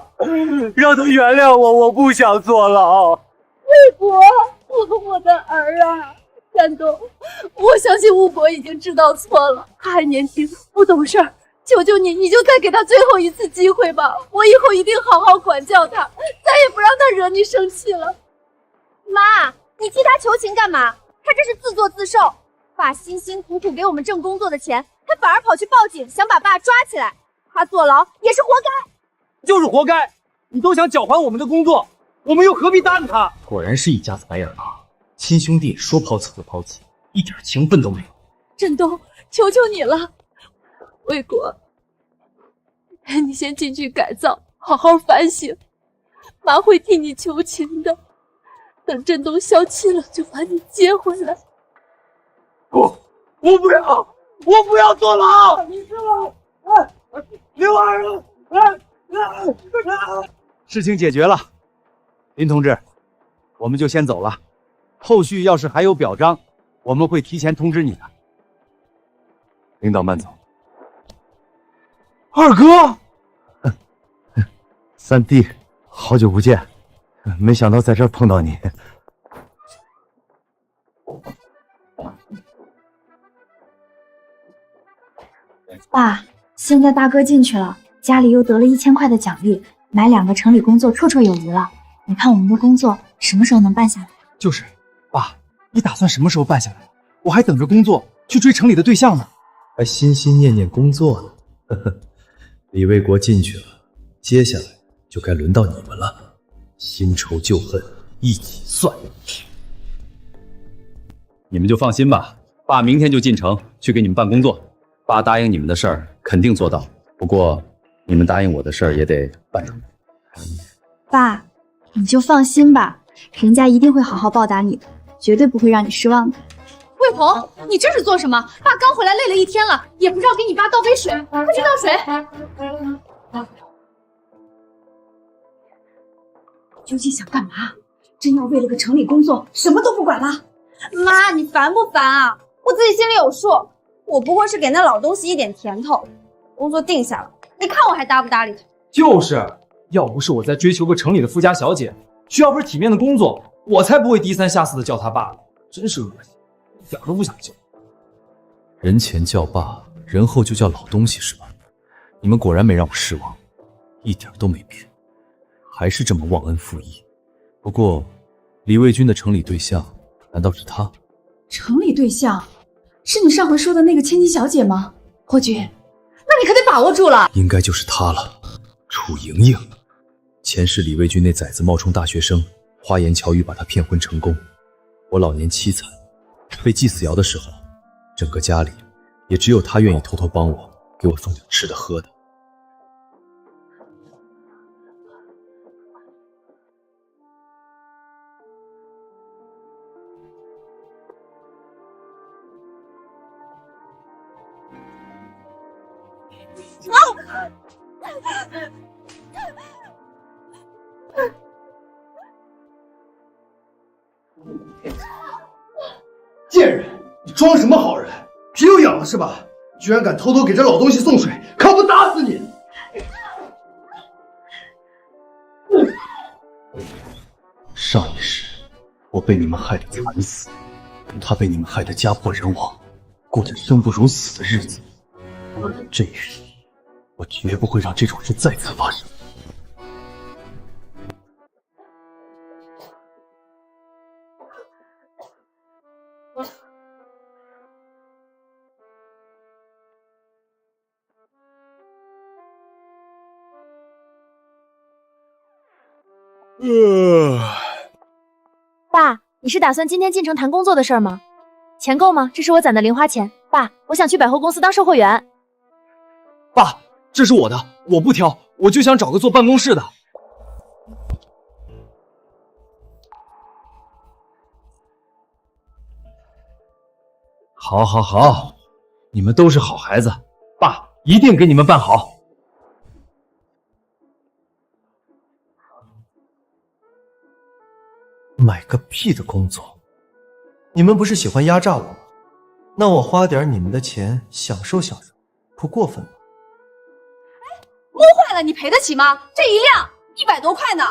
让他原谅我，我不想坐牢。魏国，我的儿啊，山东，我相信巫婆已经知道错了，她还年轻，不懂事儿。求求你，你就再给她最后一次机会吧！我以后一定好好管教她，再也不让她惹你生气了。妈，你替她求情干嘛？她这是自作自受。爸辛辛苦苦给我们挣工作的钱，她反而跑去报警，想把爸抓起来。她坐牢也是活该。就是活该！你都想搅黄我们的工作，我们又何必答应他？果然是一家子白眼狼，亲兄弟说抛弃就抛弃，一点情分都没有。振东，求求你了，魏国，你先进去改造，好好反省，妈会替你求情的。等振东消气了，就把你接回来。我不要，我不要坐牢！你是我，刘二啊！事情解决了，林同志，我们就先走了。后续要是还有表彰，我们会提前通知你的。领导慢走。二哥，三弟，好久不见，没想到在这儿碰到你。爸，现在大哥进去了，家里又得了1000块的奖励，买2个城里工作绰绰有余了。你看我们的工作什么时候能办下来？就是，爸，你打算什么时候办下来？我还等着工作去追城里的对象呢，还心心念念工作呢。呵呵，李卫国进去了，接下来就该轮到你们了，新仇旧恨一起算。你们就放心吧，爸明天就进城去给你们办工作。爸答应你们的事儿肯定做到，不过你们答应我的事儿也得办出来。爸，你就放心吧，人家一定会好好报答你的，绝对不会让你失望的。魏鹏，你这是做什么？爸刚回来累了一天了，也不知道给你爸倒杯水，快去倒水。究竟想干嘛？真要为了个城里工作，什么都不管了？妈，你烦不烦啊？我自己心里有数，我不过是给那老东西一点甜头，工作定下了，你看我还搭不搭理他？就是，要不是我在追求个城里的富家小姐，需要份体面的工作，我才不会低三下四的叫他爸呢，真是恶心，一点都不想叫。人前叫爸，人后就叫老东西是吧？你们果然没让我失望，一点都没变，还是这么忘恩负义。不过，李卫军的城里对象难道是他？城里对象是你上回说的那个千金小姐吗？霍军，那你可得把握住了。应该就是他了，楚莹莹。前世李卫军那崽子冒充大学生，花言巧语把他骗婚成功。我老年凄惨，被祭死窑的时候，整个家里也只有他愿意偷偷帮我，给我送点吃的喝的。贱人，你装什么好人？皮又痒了是吧？居然敢偷偷给这老东西送水，看我打死你！上一世我被你们害得惨死，他被你们害得家破人亡，过着生不如死的日子。这一世我绝不会让这种事再次发生。爸，你是打算今天进城谈工作的事儿吗？钱够吗？这是我攒的零花钱。爸，我想去百货公司当售货员。爸，这是我的，我不挑，我就想找个坐办公室的。好，好，好，你们都是好孩子，爸一定给你们办好。买个屁的工作！你们不是喜欢压榨我吗？那我花点你们的钱享受享受，不过分吧？摸坏了你赔得起吗？这一辆100多块呢。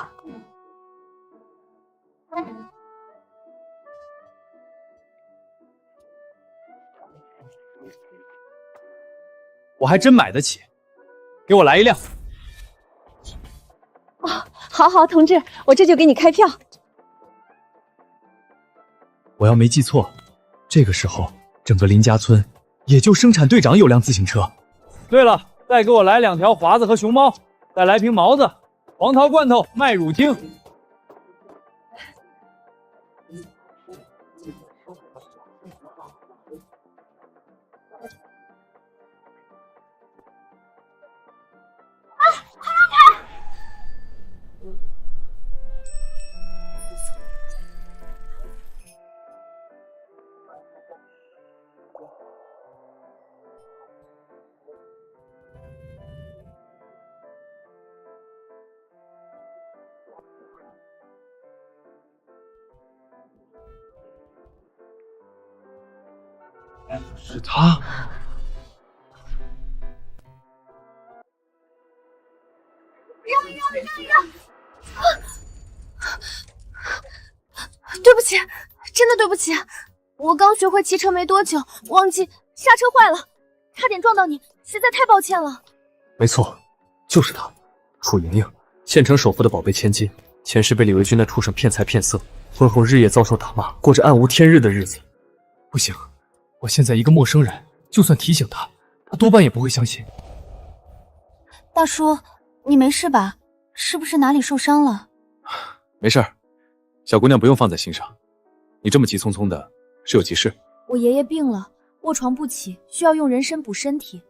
我还真买得起，给我来一辆。哦，好好，同志，我这就给你开票。我要没记错，这个时候整个林家村也就生产队长有辆自行车。对了，再给我来2条华子和熊猫，再来瓶毛子，黄桃罐头，麦乳精。是他。对不起，真的对不起，我刚学会骑车没多久，忘记刹车坏了，差点撞到你，实在太抱歉了。没错，就是他，楚莹莹，县城首富的宝贝千金，前世被李维军那畜生骗财骗色，婚后日夜遭受打骂，过着暗无天日的日子。不行，我现在一个陌生人，就算提醒他，他多半也不会相信。大叔，你没事吧？是不是哪里受伤了？没事儿，小姑娘不用放在心上。你这么急匆匆的，是有急事？我爷爷病了，卧床不起，需要用人参补身体。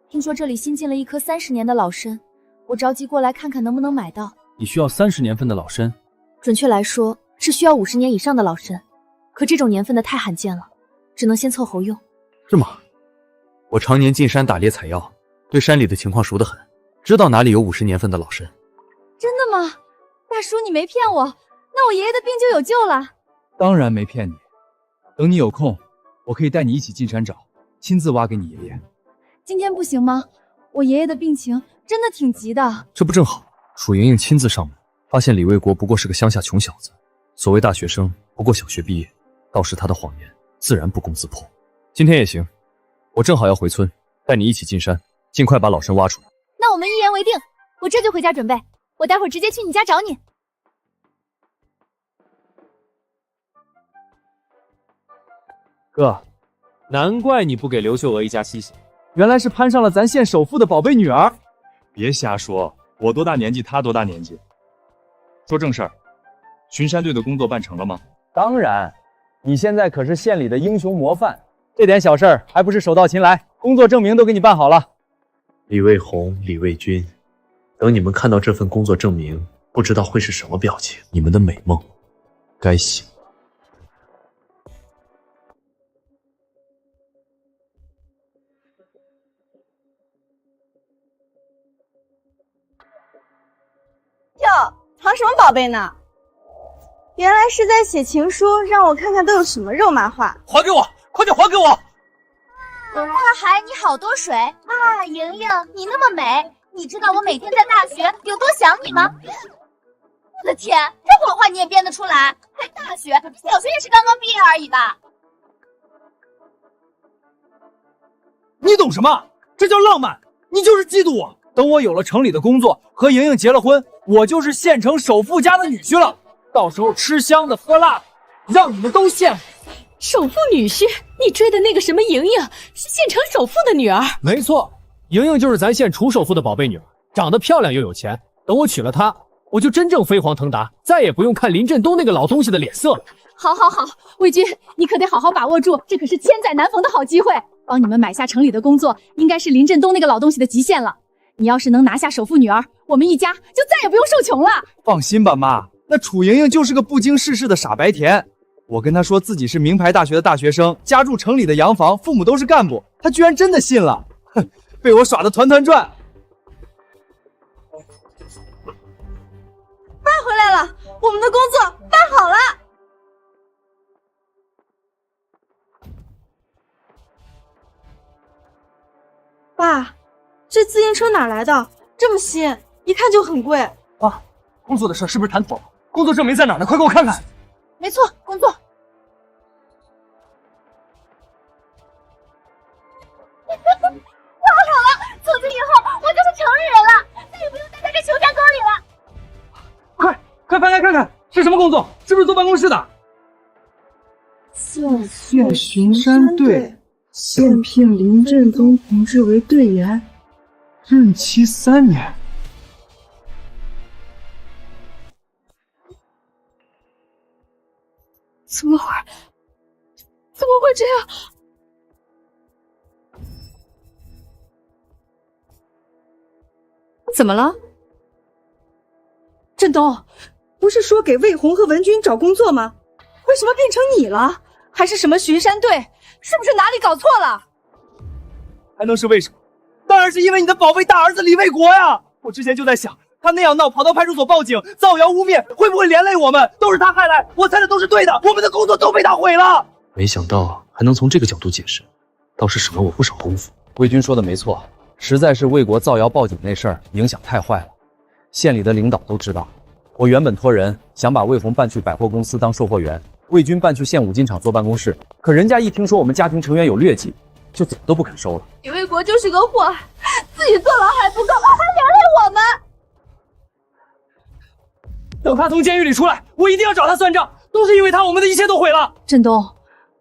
听说这里新进了一棵30年的老参，我着急过来看看能不能买到。你需要30年份的老参？准确来说是需要50年以上的老参，可这种年份的太罕见了，只能先凑合用。是吗？我常年进山打猎采药，对山里的情况熟得很，知道哪里有50年份的老参。真的吗？大叔，你没骗我，那我爷爷的病就有救了。当然没骗你，等你有空，我可以带你一起进山找，亲自挖给你爷爷。今天不行吗？我爷爷的病情真的挺急的。这不正好，楚莹莹亲自上门，发现李卫国不过是个乡下穷小子，所谓大学生不过小学毕业，到时他的谎言自然不攻自破。今天也行，我正好要回村，带你一起进山，尽快把老参挖出来。那我们一言为定，我这就回家准备，我待会儿直接去你家找你。哥，难怪你不给刘秀娥一家西行，原来是攀上了咱县首富的宝贝女儿。别瞎说，我多大年纪，他多大年纪？说正事儿，巡山队的工作办成了吗？当然，你现在可是县里的英雄模范，这点小事儿还不是手到擒来？工作证明都给你办好了。李卫红、李卫军，等你们看到这份工作证明，不知道会是什么表情。你们的美梦该醒了。哟，藏什么宝贝呢？原来是在写情书，让我看看都有什么肉麻话。还给我，快点还给我！大海，你好多水啊！莹莹，你那么美，你知道我每天在大学有多想你吗？我的天，这谎话你也编得出来？还大学，小学也是刚刚毕业而已吧？你懂什么？这叫浪漫，你就是嫉妒我。等我有了城里的工作，和莹莹结了婚，我就是县城首富家的女婿了。到时候吃香的喝辣的，让你们都羡慕。首富女婿，你追的那个什么莹莹是县城首富的女儿？没错，莹莹就是咱县楚首富的宝贝女儿，长得漂亮又有钱。等我娶了她，我就真正飞黄腾达，再也不用看林振东那个老东西的脸色了。好，好，好，魏军，你可得好好把握住，这可是千载难逢的好机会。帮你们买下城里的工作，应该是林振东那个老东西的极限了。你要是能拿下首富女儿，我们一家就再也不用受穷了。放心吧，妈，那楚莹莹就是个不经世事的傻白甜。我跟她说自己是名牌大学的大学生，家住城里的洋房，父母都是干部，她居然真的信了，哼，被我耍得团团转。爸回来了，我们的工作办好了。爸，这自行车哪来的？这么新，一看就很贵。爸，工作的事是不是谈妥了？工作证明在哪呢？快给我看看。没错，工作。作？是不是坐办公室的？在县巡山队现聘林振东同志为队员，任期3年。怎么会这样？怎么了？振东，不是说给魏红和文军找工作吗？为什么变成你了？还是什么巡山队？是不是哪里搞错了？还能是为什么？当然是因为你的宝贝大儿子李卫国呀！我之前就在想，他那样闹，跑到派出所报警，造谣污蔑，会不会连累我们？都是他害来，我猜的都是对的，我们的工作都被他毁了。没想到还能从这个角度解释，倒是省了我不少功夫。魏军说的没错，实在是魏国造谣报警那事儿影响太坏了，县里的领导都知道。我原本托人想把魏红办去百货公司当售货员，魏军办去县五金厂坐办公室，可人家一听说我们家庭成员有劣迹，就怎么都不肯收了。李卫国就是个祸害，自己坐牢还不够，还连累我们。等他从监狱里出来，我一定要找他算账，都是因为他，我们的一切都毁了。振东，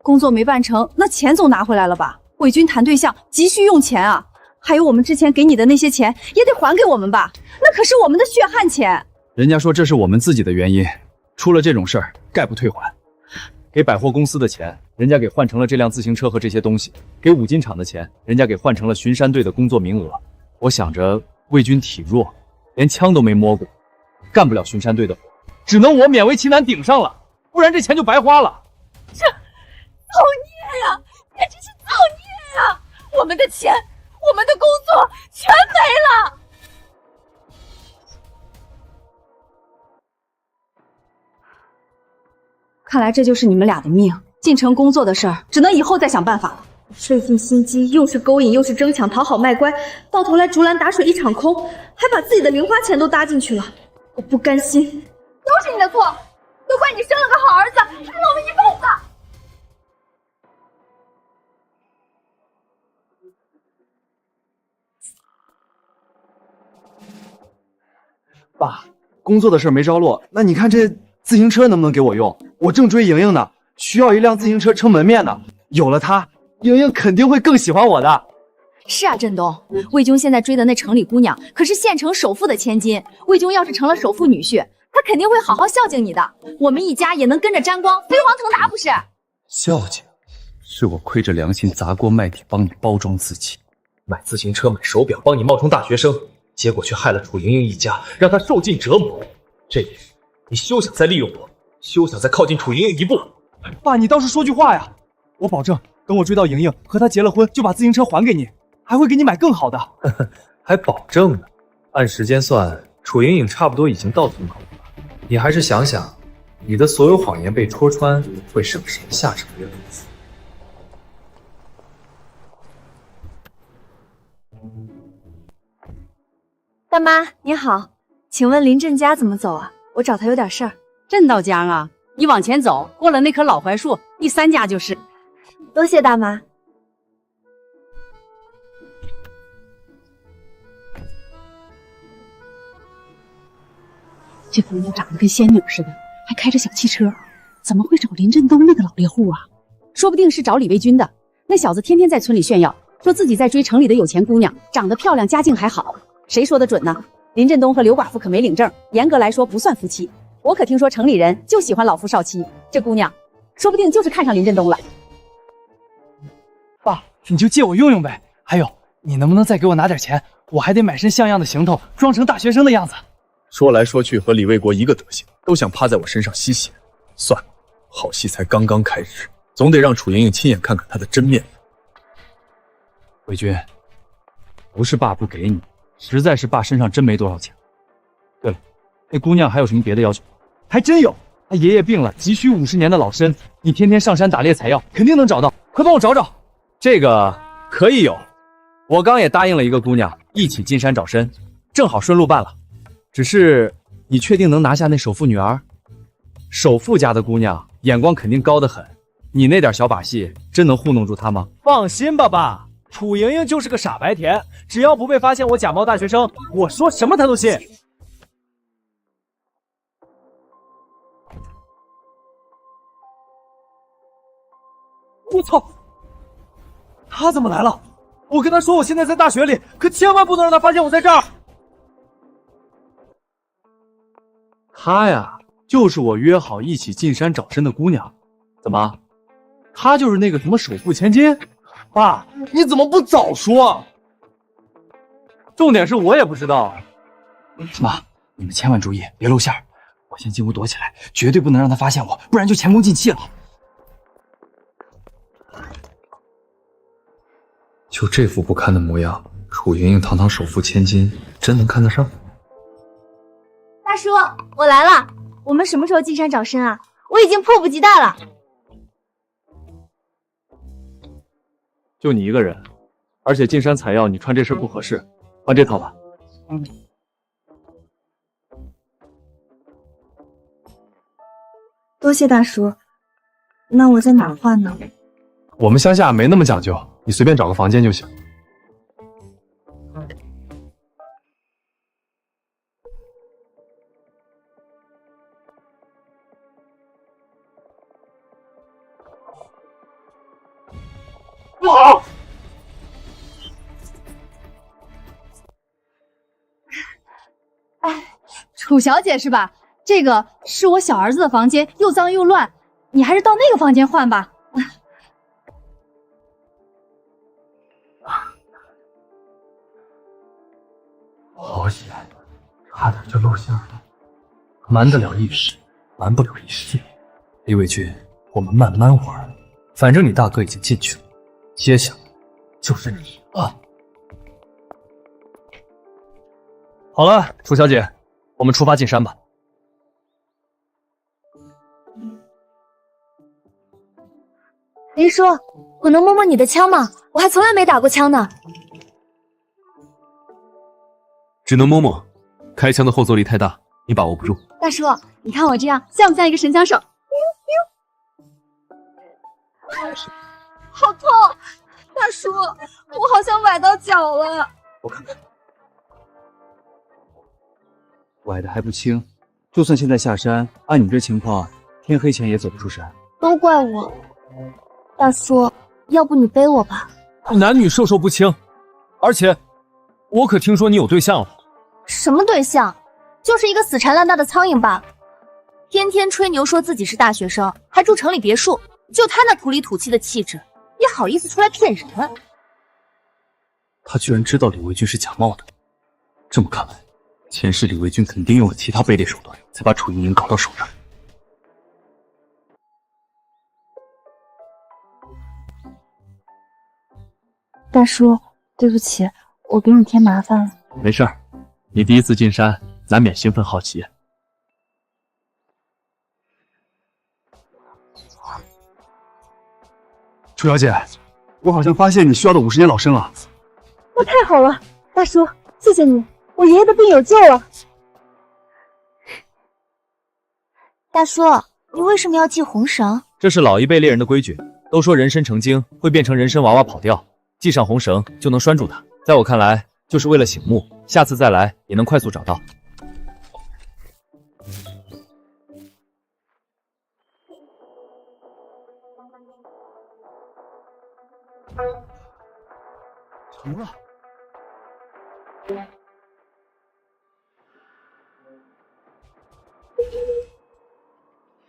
工作没办成，那钱总拿回来了吧？魏军谈对象急需用钱啊，还有我们之前给你的那些钱也得还给我们吧？那可是我们的血汗钱。人家说这是我们自己的原因，出了这种事儿概不退还。给百货公司的钱，人家给换成了这辆自行车和这些东西；给五金厂的钱，人家给换成了巡山队的工作名额。我想着魏军体弱，连枪都没摸过，干不了巡山队的活，只能我勉为其难顶上了，不然这钱就白花了。这造孽呀，简直是造孽呀！我们的钱，我们的工作全没了。看来这就是你们俩的命，进城工作的事儿只能以后再想办法了。费尽心机，又是勾引又是争抢，讨好卖乖，到头来竹篮打水一场空，还把自己的零花钱都搭进去了。我不甘心，都是你的错，都怪你生了个好儿子，害了我们一辈子。爸，工作的事没着落，那你看这自行车能不能给我用？我正追莹莹呢，需要一辆自行车撑门面呢。有了它，莹莹肯定会更喜欢我的。是啊，振东，魏军现在追的那城里姑娘可是县城首富的千金。魏军要是成了首富女婿，他肯定会好好孝敬你的，我们一家也能跟着沾光，飞黄腾达，不是？孝敬，是我亏着良心砸锅卖铁帮你包装自己，买自行车、买手表，帮你冒充大学生，结果却害了楚莹莹一家，让她受尽折磨。这一世，你休想再利用我，休想再靠近楚莹莹一步。爸，你倒是说句话呀！我保证，等我追到莹莹，和她结了婚，就把自行车还给你，还会给你买更好的。还保证呢？按时间算，楚莹莹差不多已经到村口了。你还是想想，你的所有谎言被戳穿，会是个什么下场呀？大妈你好，请问林振家怎么走啊？我找他有点事儿。振道江啊，你往前走，过了那棵老槐树，第3家就是。多谢大妈。这姑娘长得跟仙女似的，还开着小汽车，怎么会找林振东那个老猎户啊？说不定是找李卫军的。那小子天天在村里炫耀，说自己在追城里的有钱姑娘，长得漂亮，家境还好。谁说的准呢？林振东和刘寡妇可没领证，严格来说不算夫妻。我可听说城里人就喜欢老夫少妻，这姑娘说不定就是看上林振东了。爸，你就借我用用呗。还有，你能不能再给我拿点钱？我还得买身像样的行头，装成大学生的样子。说来说去和李卫国一个德行，都想趴在我身上吸血。算了，好戏才刚刚开始，总得让楚莹莹亲眼看看她的真面目。魏军，不是爸不给你，实在是爸身上真没多少钱。对了，那姑娘还有什么别的要求？还真有，她爷爷病了，急需50年的老参，你天天上山打猎采药，肯定能找到，快帮我找找。这个可以有，我刚也答应了一个姑娘，一起进山找参，正好顺路办了。只是你确定能拿下那首富女儿？首富家的姑娘眼光肯定高得很，你那点小把戏真能糊弄住她吗？放心吧，爸，楚莹莹就是个傻白甜，只要不被发现我假冒大学生，我说什么她都信。我操！他怎么来了？我跟他说我现在在大学里，可千万不能让他发现我在这儿。她呀，就是我约好一起进山找参的姑娘。怎么？她就是那个什么首富千金？爸，你怎么不早说？重点是我也不知道。妈，你们千万注意，别露馅儿。我先进屋躲起来，绝对不能让他发现我，不然就前功尽弃了。就这副不堪的模样，楚莹莹堂堂首富千金，真能看得上？大叔，我来了。我们什么时候进山找参啊？我已经迫不及待了。就你一个人，而且进山采药，你穿这身不合适，换这套吧。多谢大叔。那我在哪儿换呢？我们乡下没那么讲究，你随便找个房间就行。不好！哎，楚小姐是吧？这个是我小儿子的房间，又脏又乱，你还是到那个房间换吧。好险，差点就露馅了。瞒得了一时，瞒不了一世。李伟军，我们慢慢玩，反正你大哥已经进去了，接下来就是你了。好了，楚小姐，我们出发进山吧。林叔，我能摸摸你的枪吗？我还从来没打过枪呢。只能摸摸，开枪的后坐力太大，你把握不住。大叔，你看我这样像不像一个神枪手？好痛！大叔，我好像崴到脚了。我看看，崴的还不轻，就算现在下山，按你这情况，天黑前也走不出山。都怪我。大叔，要不你背我吧？男女授受不亲，而且我可听说你有对象了。什么对象？就是一个死缠烂打的苍蝇罢了。天天吹牛说自己是大学生，还住城里别墅，就他那土里土气的气质，也好意思出来骗人？他居然知道李维军是假冒的，这么看来，前世李维军肯定用了其他卑劣手段，才把楚莹莹搞到手上。大叔，对不起，我给你添麻烦了。没事儿，你第一次进山，难免兴奋好奇。楚小姐，我好像发现你需要的50年老参了。那太好了，大叔，谢谢你，我爷爷的病有救了。大叔，你为什么要系红绳？这是老一辈猎人的规矩，都说人参成精会变成人参娃娃跑掉，系上红绳就能拴住它。在我看来，就是为了醒目，下次再来也能快速找到。成了。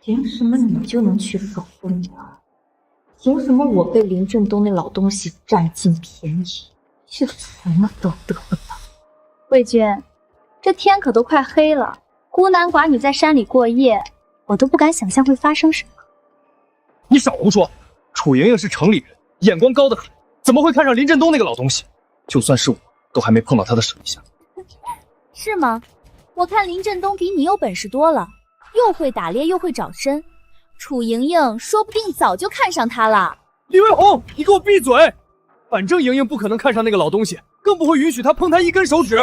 凭什么你就能去守护女儿？凭什么我被林振东那老东西占尽便宜，却什么都得不到？魏军，这天可都快黑了，孤男寡女在山里过夜，我都不敢想象会发生什么。你少胡说！楚莹莹是城里人，眼光高得很，怎么会看上林振东那个老东西？就算是我，都还没碰到他的手一下。是吗？我看林振东比你有本事多了，又会打猎又会找参，楚莹莹说不定早就看上他了。李卫红，你给我闭嘴！反正莹莹不可能看上那个老东西，更不会允许他碰他一根手指。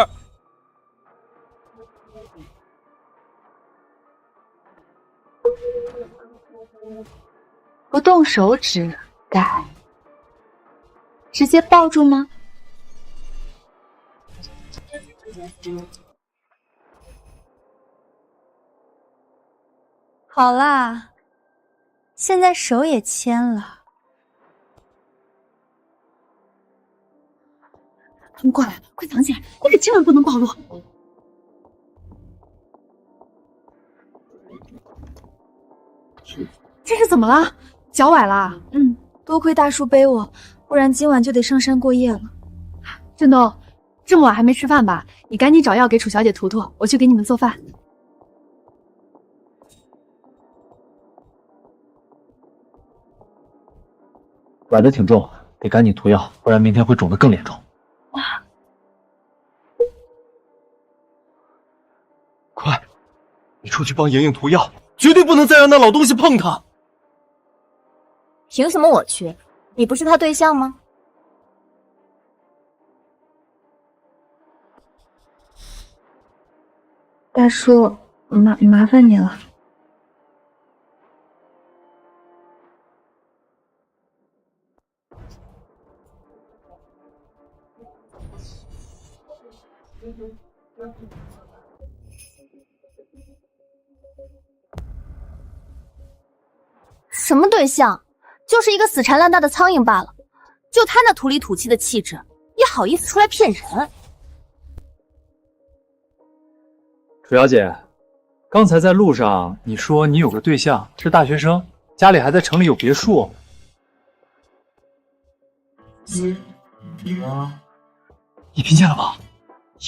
不动手指，改。直接抱住吗？好啦，现在手也牵了，他们过来，快藏起来！你可千万不能暴露。这是怎么了？脚崴了？多亏大叔背我，不然今晚就得上山过夜了。振东，这么晚还没吃饭吧？你赶紧找药给楚小姐涂涂，我去给你们做饭。崴得挺重，得赶紧涂药，不然明天会肿得更严重。快，你出去帮莹莹涂药，绝对不能再让那老东西碰她。凭什么我去？你不是他对象吗？大叔，麻烦你了。什么对象？就是一个死缠烂打的苍蝇罢了。就他那土里土气的气质，也好意思出来骗人？楚小姐，刚才在路上你说你有个对象是大学生，家里还在城里有别墅。你听见了吧？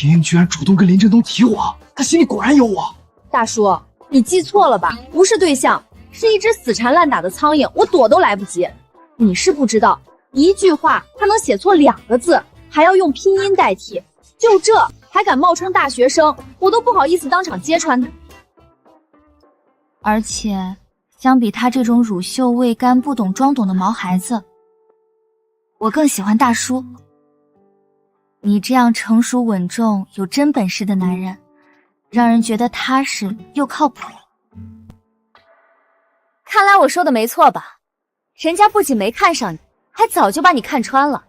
莹莹居然主动跟林振东提我，他心里果然有我。大叔，你记错了吧？不是对象，是一只死缠烂打的苍蝇，我躲都来不及。你是不知道，一句话他能写错2个字，还要用拼音代替，就这还敢冒充大学生，我都不好意思当场揭穿他。而且，相比他这种乳臭未干、不懂装懂的毛孩子，我更喜欢大叔。你这样成熟稳重、有真本事的男人，让人觉得踏实又靠谱。看来我说的没错吧？人家不仅没看上你，还早就把你看穿了。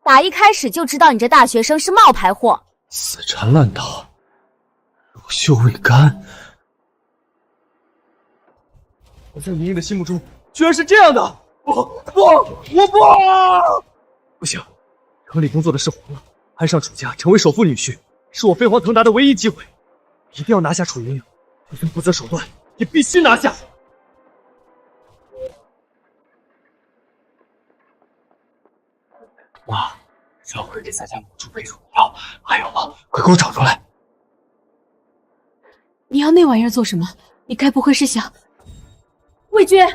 打一开始就知道你这大学生是冒牌货。死缠烂打，乳臭未干。我在莹莹的心目中居然是这样的！我不！不行，城里工作的事黄了，攀上楚家成为首富女婿，是我飞黄腾达的唯一机会，一定要拿下楚莹莹，就算不择手段也必须拿下。妈，找回给咱家母猪配乳药，还有吗？快给我找出来！你要那玩意儿做什么？你该不会是想……魏军，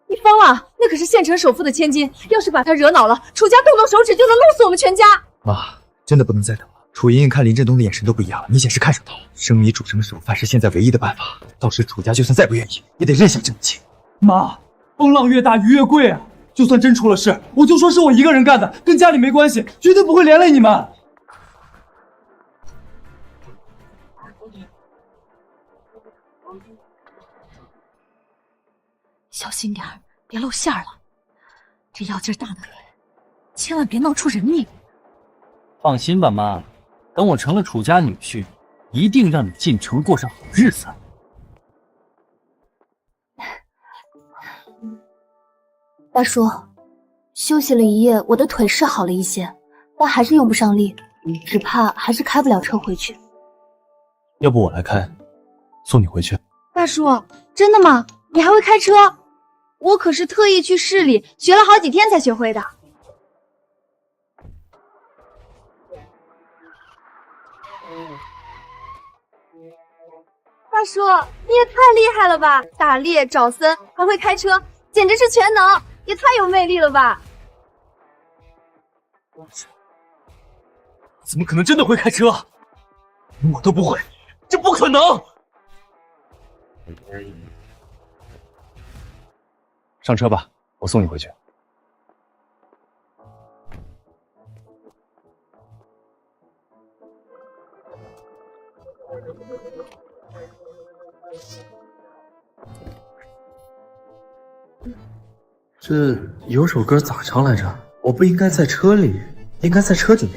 你疯了！那可是县城首富的千金，要是把他惹恼了，楚家动手指就能弄死我们全家。妈，真的不能再等了。楚莹莹看林振东的眼神都不一样了，明显是看上他了。生米煮成熟饭是现在唯一的办法，到时楚家就算再不愿意，也得认下这门亲。妈，风浪越大鱼越贵啊！就算真出了事，我就说是我一个人干的，跟家里没关系，绝对不会连累你们。小心点儿，别露馅了。这药劲儿大得很，千万别闹出人命。放心吧，妈，等我成了楚家女婿，一定让你进城过上好日子。大叔，休息了一夜，我的腿是好了一些，但还是用不上力，只怕还是开不了车回去。要不我来开，送你回去。大叔，真的吗？你还会开车？我可是特意去市里学了好几天才学会的。大叔，你也太厉害了吧！打猎、找参，还会开车，简直是全能，也太有魅力了吧！怎么可能真的会开车？我都不会，这不可能！上车吧，我送你回去。这有首歌咋唱来着？我不应该在车里，应该在车底。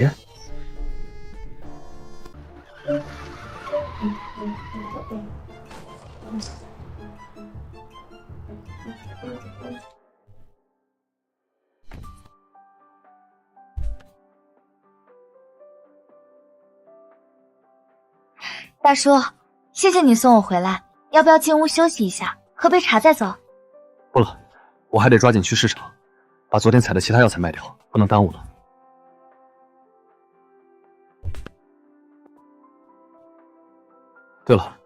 大叔，谢谢你送我回来，要不要进屋休息一下，喝杯茶再走？不了，我还得抓紧去市场，把昨天采的其他药材卖掉，不能耽误了。对了，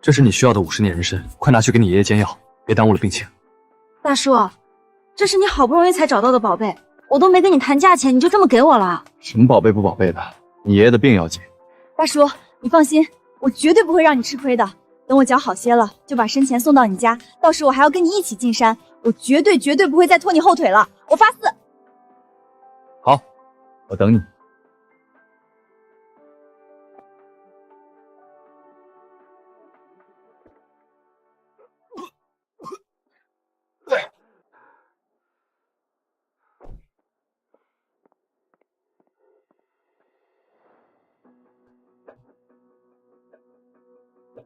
这是你需要的50年人参，快拿去给你爷爷煎药，别耽误了病情。大叔，这是你好不容易才找到的宝贝，我都没跟你谈价钱，你就这么给我了？什么宝贝不宝贝的，你爷爷的病要紧。大叔，你放心，我绝对不会让你吃亏的。等我脚好些了，就把参钱送到你家，到时我还要跟你一起进山，我绝对不会再拖你后腿了，我发誓。好，我等你。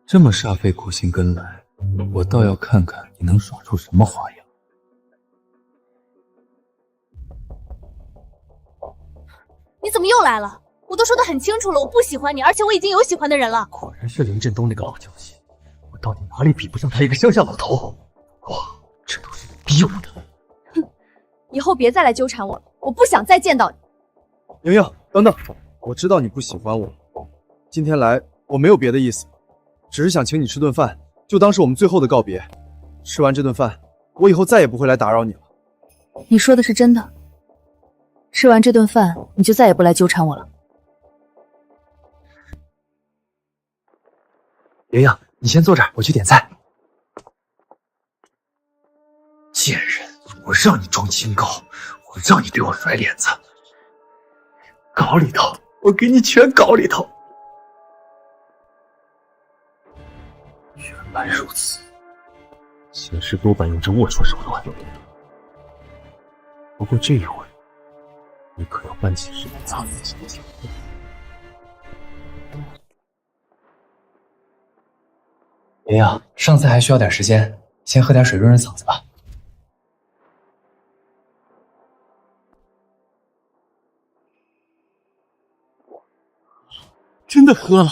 这么煞费苦心跟来，我倒要看看你能耍出什么花样。你怎么又来了？我都说得很清楚了，我不喜欢你，而且我已经有喜欢的人了。果然是林振东那个老交际，我到底哪里比不上他一个乡下老头？哇，这都是你逼我的。哼，以后别再来纠缠我了，我不想再见到你。莹莹，等等，我知道你不喜欢我，今天来我没有别的意思。只是想请你吃顿饭，就当是我们最后的告别。吃完这顿饭，我以后再也不会来打扰你了。你说的是真的？吃完这顿饭，你就再也不来纠缠我了？莹莹，你先坐这儿，我去点菜。贱人，我让你装清高，我让你对我甩脸子，搞里头，我给你全搞里头。原来如此，行事多半用这龌龊手段。不过这一回，你可要搬起石头砸自己的脚。爷爷，上菜还需要点时间，先喝点水润润嗓子吧。真的喝了。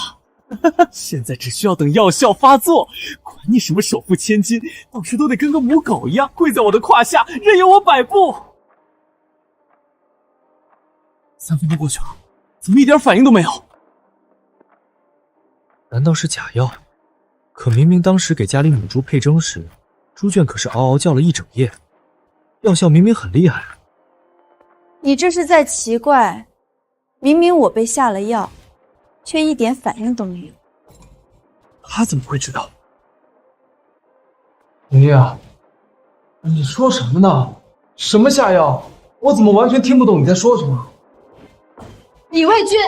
现在只需要等药效发作，管你什么首富千金，到时都得跟个母狗一样跪在我的胯下，任由我摆布。3分钟过去了，怎么一点反应都没有？难道是假药？可明明当时给家里母猪配蒸时，猪圈可是嗷嗷叫了一整夜，药效明明很厉害。你这是在奇怪，明明我被下了药，却一点反应都没有。他怎么会知道？莹莹，你说什么呢？什么下药？我怎么完全听不懂你在说什么？李卫军，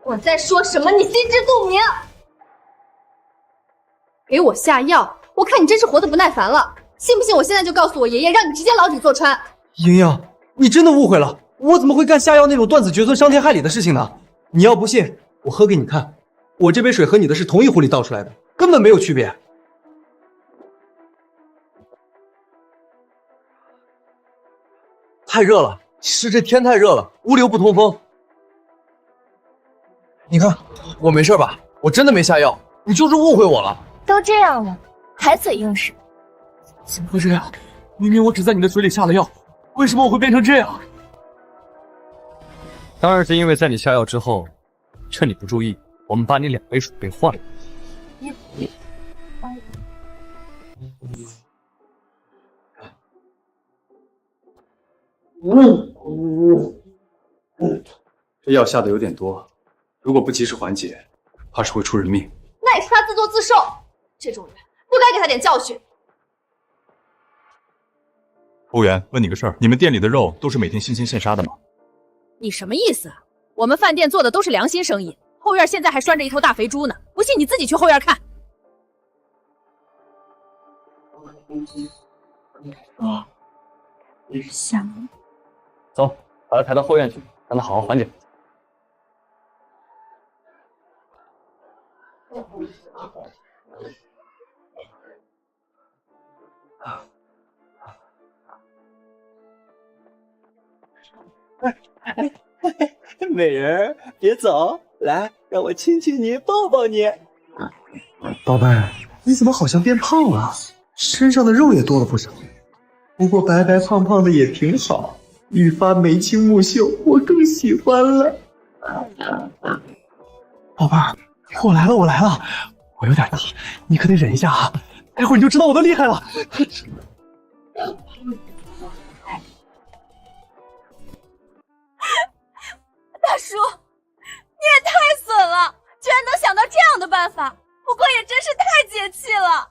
我在说什么？你心知肚明。给我下药，我看你真是活得不耐烦了。信不信我现在就告诉我爷爷，让你直接牢底坐穿？莹莹，你真的误会了，我怎么会干下药那种断子绝孙、伤天害理的事情呢？你要不信，我喝给你看。我这杯水和你的是同一壶里倒出来的，根本没有区别。太热了，是这天太热了，屋里又不通风。你看，我没事吧？我真的没下药，你就是误会我了。都这样了，还嘴硬是？怎么会这样？明明我只在你的水里下了药，为什么我会变成这样？当然是因为在你下药之后，趁你不注意，我们把你2杯水杯换了。这药下的有点多，如果不及时缓解，怕是会出人命。那也是他自作自受，这种人不该给他点教训。服务员，问你个事儿，你们店里的肉都是每天新鲜现杀的吗？你什么意思啊？我们饭店做的都是良心生意，后院现在还拴着一头大肥猪呢，不信你自己去后院看。香。走，把他抬到后院去，让他好好缓解。美人，别走，来，让我亲亲你，抱抱你。宝贝，你怎么好像变胖了？身上的肉也多了不少。不过白白胖胖的也挺好，愈发眉清目秀，我更喜欢了。宝贝儿，我来了，我有点急，你可得忍一下啊，待会儿你就知道我的厉害了。大叔，你也太损了，居然能想到这样的办法，不过也真是太解气了。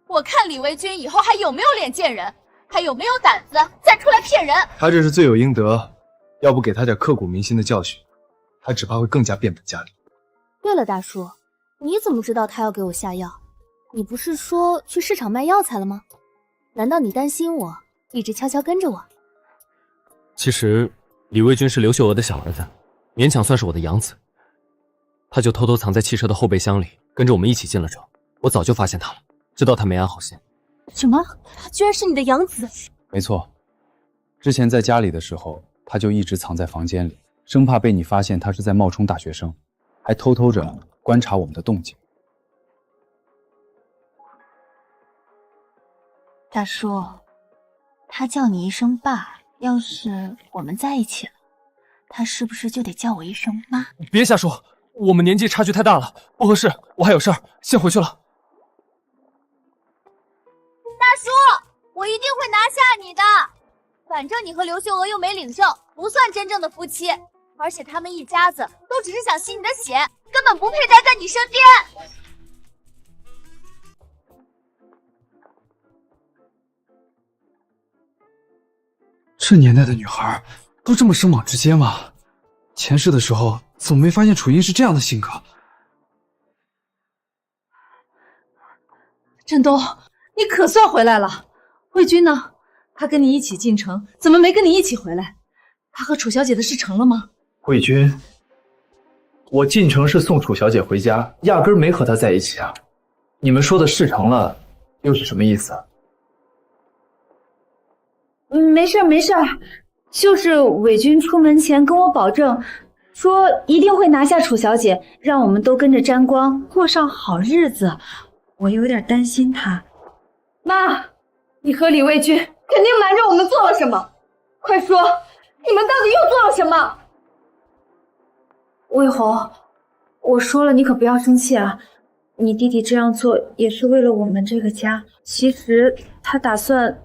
我看李卫军以后还有没有脸见人，还有没有胆子再出来骗人。他这是罪有应得，要不给他点刻骨铭心的教训，他只怕会更加变本加厉。对了，大叔，你怎么知道他要给我下药？你不是说去市场卖药材了吗？难道你担心我，一直悄悄跟着我？其实李卫军是刘秀娥的小儿子，勉强算是我的养子。他就偷偷藏在汽车的后备箱里，跟着我们一起进了城。我早就发现他了，知道他没安好心。什么？他居然是你的养子？没错，之前在家里的时候，他就一直藏在房间里，生怕被你发现他是在冒充大学生，还偷偷着观察我们的动静。大叔，他叫你一声爸，要是我们在一起了，他是不是就得叫我一声妈？别瞎说，我们年纪差距太大了，不合适。我还有事儿，先回去了。大叔，我一定会拿下你的。反正你和刘秀娥又没领证，不算真正的夫妻，而且他们一家子都只是想吸你的血，根本不配待在你身边。这年代的女孩都这么生猛直接吗？前世的时候怎么没发现楚音是这样的性格？振东，你可算回来了。卫军呢？他跟你一起进城，怎么没跟你一起回来？他和楚小姐的事成了吗？卫军，我进城是送楚小姐回家，压根儿没和她在一起啊。你们说的事成了，又是什么意思啊？没事没事，就是伪军出门前跟我保证，说一定会拿下楚小姐，让我们都跟着沾光，过上好日子。我有点担心他。妈，你和李卫军肯定瞒着我们做了什么，快说，你们到底又做了什么？魏红，我说了，你可不要生气啊。你弟弟这样做也是为了我们这个家。其实他打算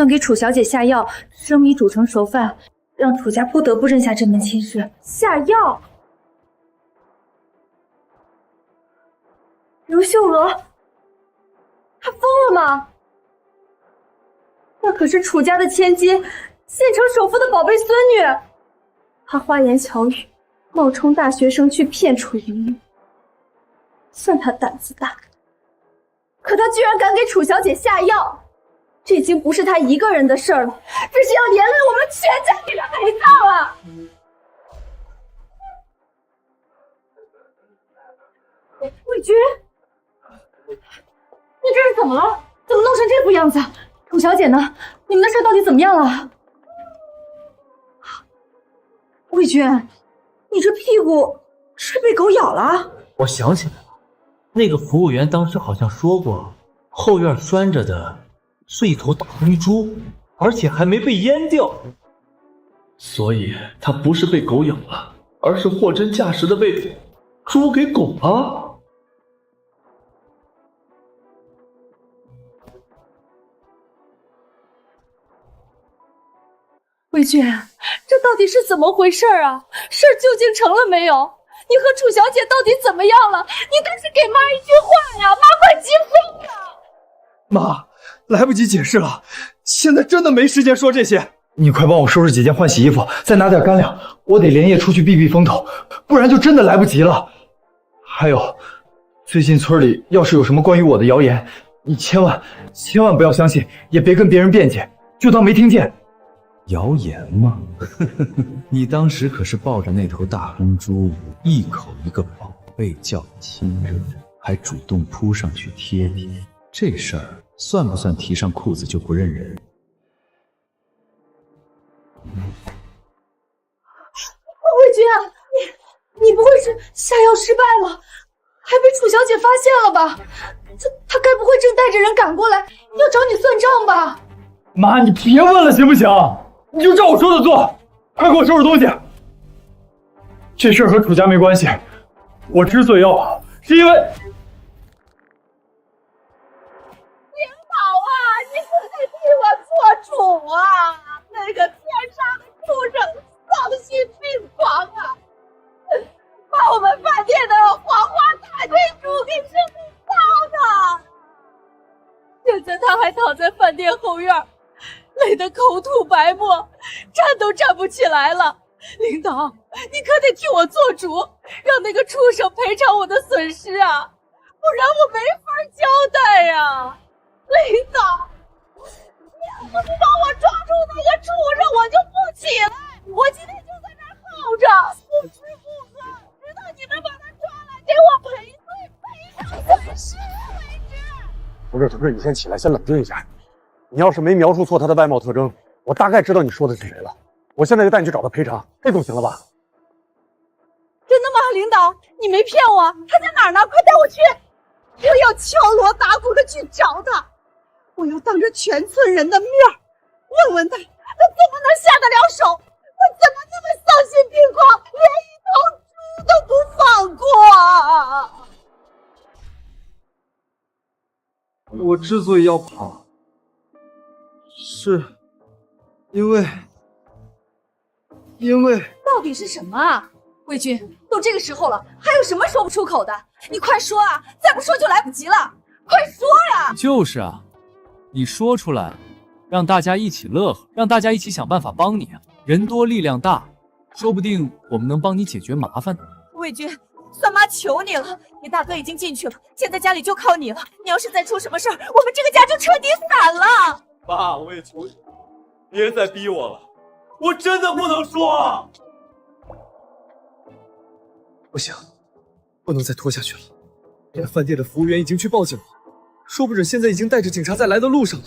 给楚小姐下药，生米煮成熟饭，让楚家不得不认下这门亲事。下药？刘秀娥，她疯了吗？那可是楚家的千金，县城首富的宝贝孙女。她花言巧语，冒充大学生去骗楚莹莹，算她胆子大。可她居然敢给楚小姐下药，这已经不是她一个人的事儿了，这是要连累我们全家给她陪葬了。魏军，你这是怎么了？怎么弄成这副样子？楚小姐呢？你们的事到底怎么样了？魏军，你这屁股是被狗咬了？我想起来了，那个服务员当时好像说过，后院拴着的是一头大灰猪，而且还没被阉掉，所以它不是被狗咬了，而是货真价实的被猪给拱了。魏军，这到底是怎么回事啊？事儿究竟成了没有？你和楚小姐到底怎么样了？你倒是给妈一句话呀！妈快急疯了！妈，来不及解释了，现在真的没时间说这些。你快帮我收拾几件换洗衣服，再拿点干粮，我得连夜出去避避风头，不然就真的来不及了。还有，最近村里要是有什么关于我的谣言，你千万不要相信，也别跟别人辩解，就当没听见。谣言吗？你当时可是抱着那头大公猪，一口一个宝贝叫亲热，还主动扑上去贴贴，这事儿算不算提上裤子就不认人？魏军啊，你不会是下药失败了，还被楚小姐发现了吧？她该不会正带着人赶过来要找你算账吧？妈，你别问了行不行？你就照我说的做，快给我收拾东西。这事儿和楚家没关系，我之所以要跑，是因为……领导啊，你可得替我做主啊！那个天杀的畜生丧心病狂啊，把我们饭店的黄花大贵猪给生病糟的。现在他还躺在饭店后院，累得口吐白沫，站都站不起来了。领导，你可得替我做主，让那个畜生赔偿我的损失啊，不然我没法交代呀。领导，你要不是帮我抓住那个畜生，我就不起来，我今天就在这儿耗着，不吃不喝，直到你们把他抓来给我赔罪赔偿损失为止。同志，你先起来，先冷静一下。你要是没描述错他的外貌特征，我大概知道你说的是谁了。我现在就带你去找他赔偿，这总行了吧？真的吗，领导？你没骗我？他在哪儿呢？快带我去！我要敲锣打鼓的去找他，我要当着全村人的面问问他，他怎么能下得了手？他怎么那么丧心病狂，连一头猪都不放过？我之所以要跑，是因为到底是什么啊？魏军，都这个时候了，还有什么说不出口的？你快说啊！再不说就来不及了，快说呀！就是啊，你说出来，让大家一起乐呵，让大家一起想办法帮你啊！人多力量大，说不定我们能帮你解决麻烦。魏军，三妈求你了，你大哥已经进去了，现在家里就靠你了。你要是再出什么事儿，我们这个家就彻底散了。爸，我也求你，别再逼我了，我真的不能说。不行，不能再拖下去了。这饭店的服务员已经去报警了，说不准现在已经带着警察在来的路上了。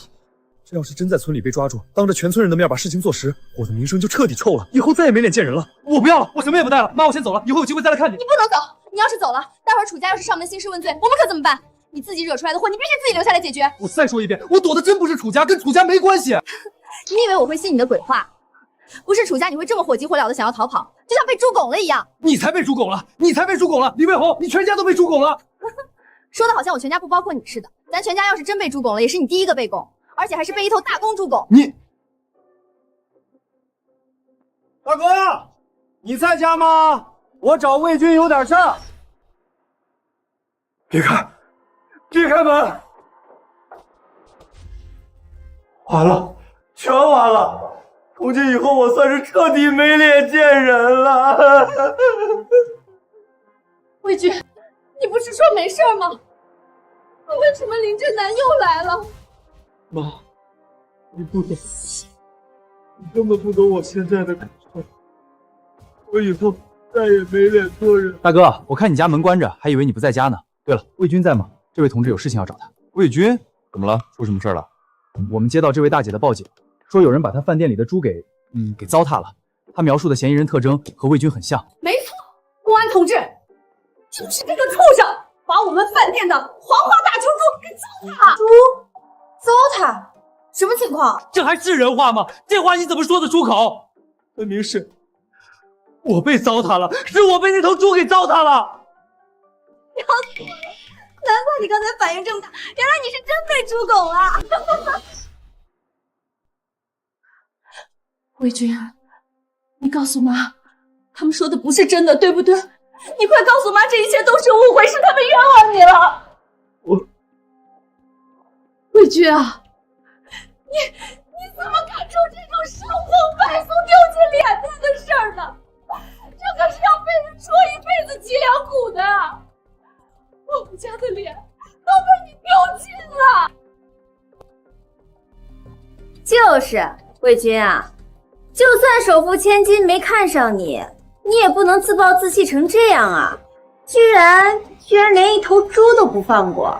这要是真在村里被抓住，当着全村人的面把事情做实，我的名声就彻底臭了，以后再也没脸见人了。我不要了，我什么也不带了，妈，我先走了，以后有机会再来看你。你不能走，你要是走了，待会儿楚家要是上门兴师问罪，我们可怎么办？你自己惹出来的祸，你必须自己留下来解决。我再说一遍，我躲的真不是楚家，跟楚家没关系。你以为我会信你的鬼话？不是楚家，你会这么火急火燎的想要逃跑，就像被猪拱了一样。你才被猪拱了，你才被猪拱了，李卫红，你全家都被猪拱了。说的好像我全家不包括你似的，咱全家要是真被猪拱了，也是你第一个被拱，而且还是被一头大公猪拱。你，大哥，你在家吗？我找魏军有点事儿。别开，别开门！完了，全完了！从今以后，我算是彻底没脸见人了。魏军，你不是说没事吗？为什么林正南又来了？妈，你不懂，你根本不懂我现在的感受。我以后再也没脸做人。大哥，我看你家门关着，还以为你不在家呢。对了，魏军在吗？这位同志有事情要找他。魏军，怎么了？出什么事了？我们接到这位大姐的报警，说有人把她饭店里的猪给糟蹋了。她描述的嫌疑人特征和魏军很像。没错，公安同志，就是这个畜生把我们饭店的黄花大球猪给糟蹋了。猪糟蹋？什么情况？这还是人话吗？这话你怎么说得出口？分明是我被糟蹋了，是我被那头猪给糟蹋了。要死了！难怪你刚才反应这么大，原来你是真被猪拱了。魏军，你告诉妈，他们说的不是真的，对不对？你快告诉妈，这一切都是误会，是他们冤枉你了。魏军啊，你怎么干出这种伤风败俗、丢尽脸面的事儿呢？这可是要被人戳一辈子脊梁骨的。我们家的脸都被你丢尽了。就是魏军啊，就算手扶千金没看上你，你也不能自暴自弃成这样啊！居然连一头猪都不放过！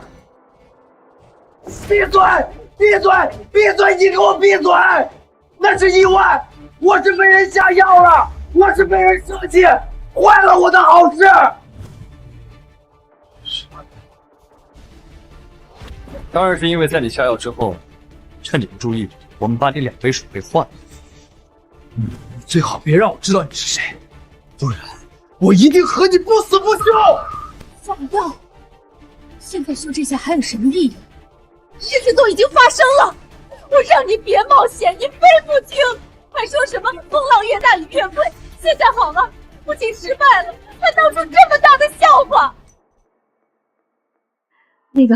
闭嘴！闭嘴！闭嘴！你给我闭嘴！那是意外，我是被人下药了，我是被人设计，坏了我的好事。当然是因为在你下药之后，趁你不注意，我们把你2杯水给换了。最好别让我知道你是谁，不然我一定和你不死不休。放药，现在说这些还有什么意义？一切都已经发生了，我让你别冒险，你非不听，还说什么风浪越大雨越贵。现在好了，不仅失败了，还闹出这么大的笑话。那个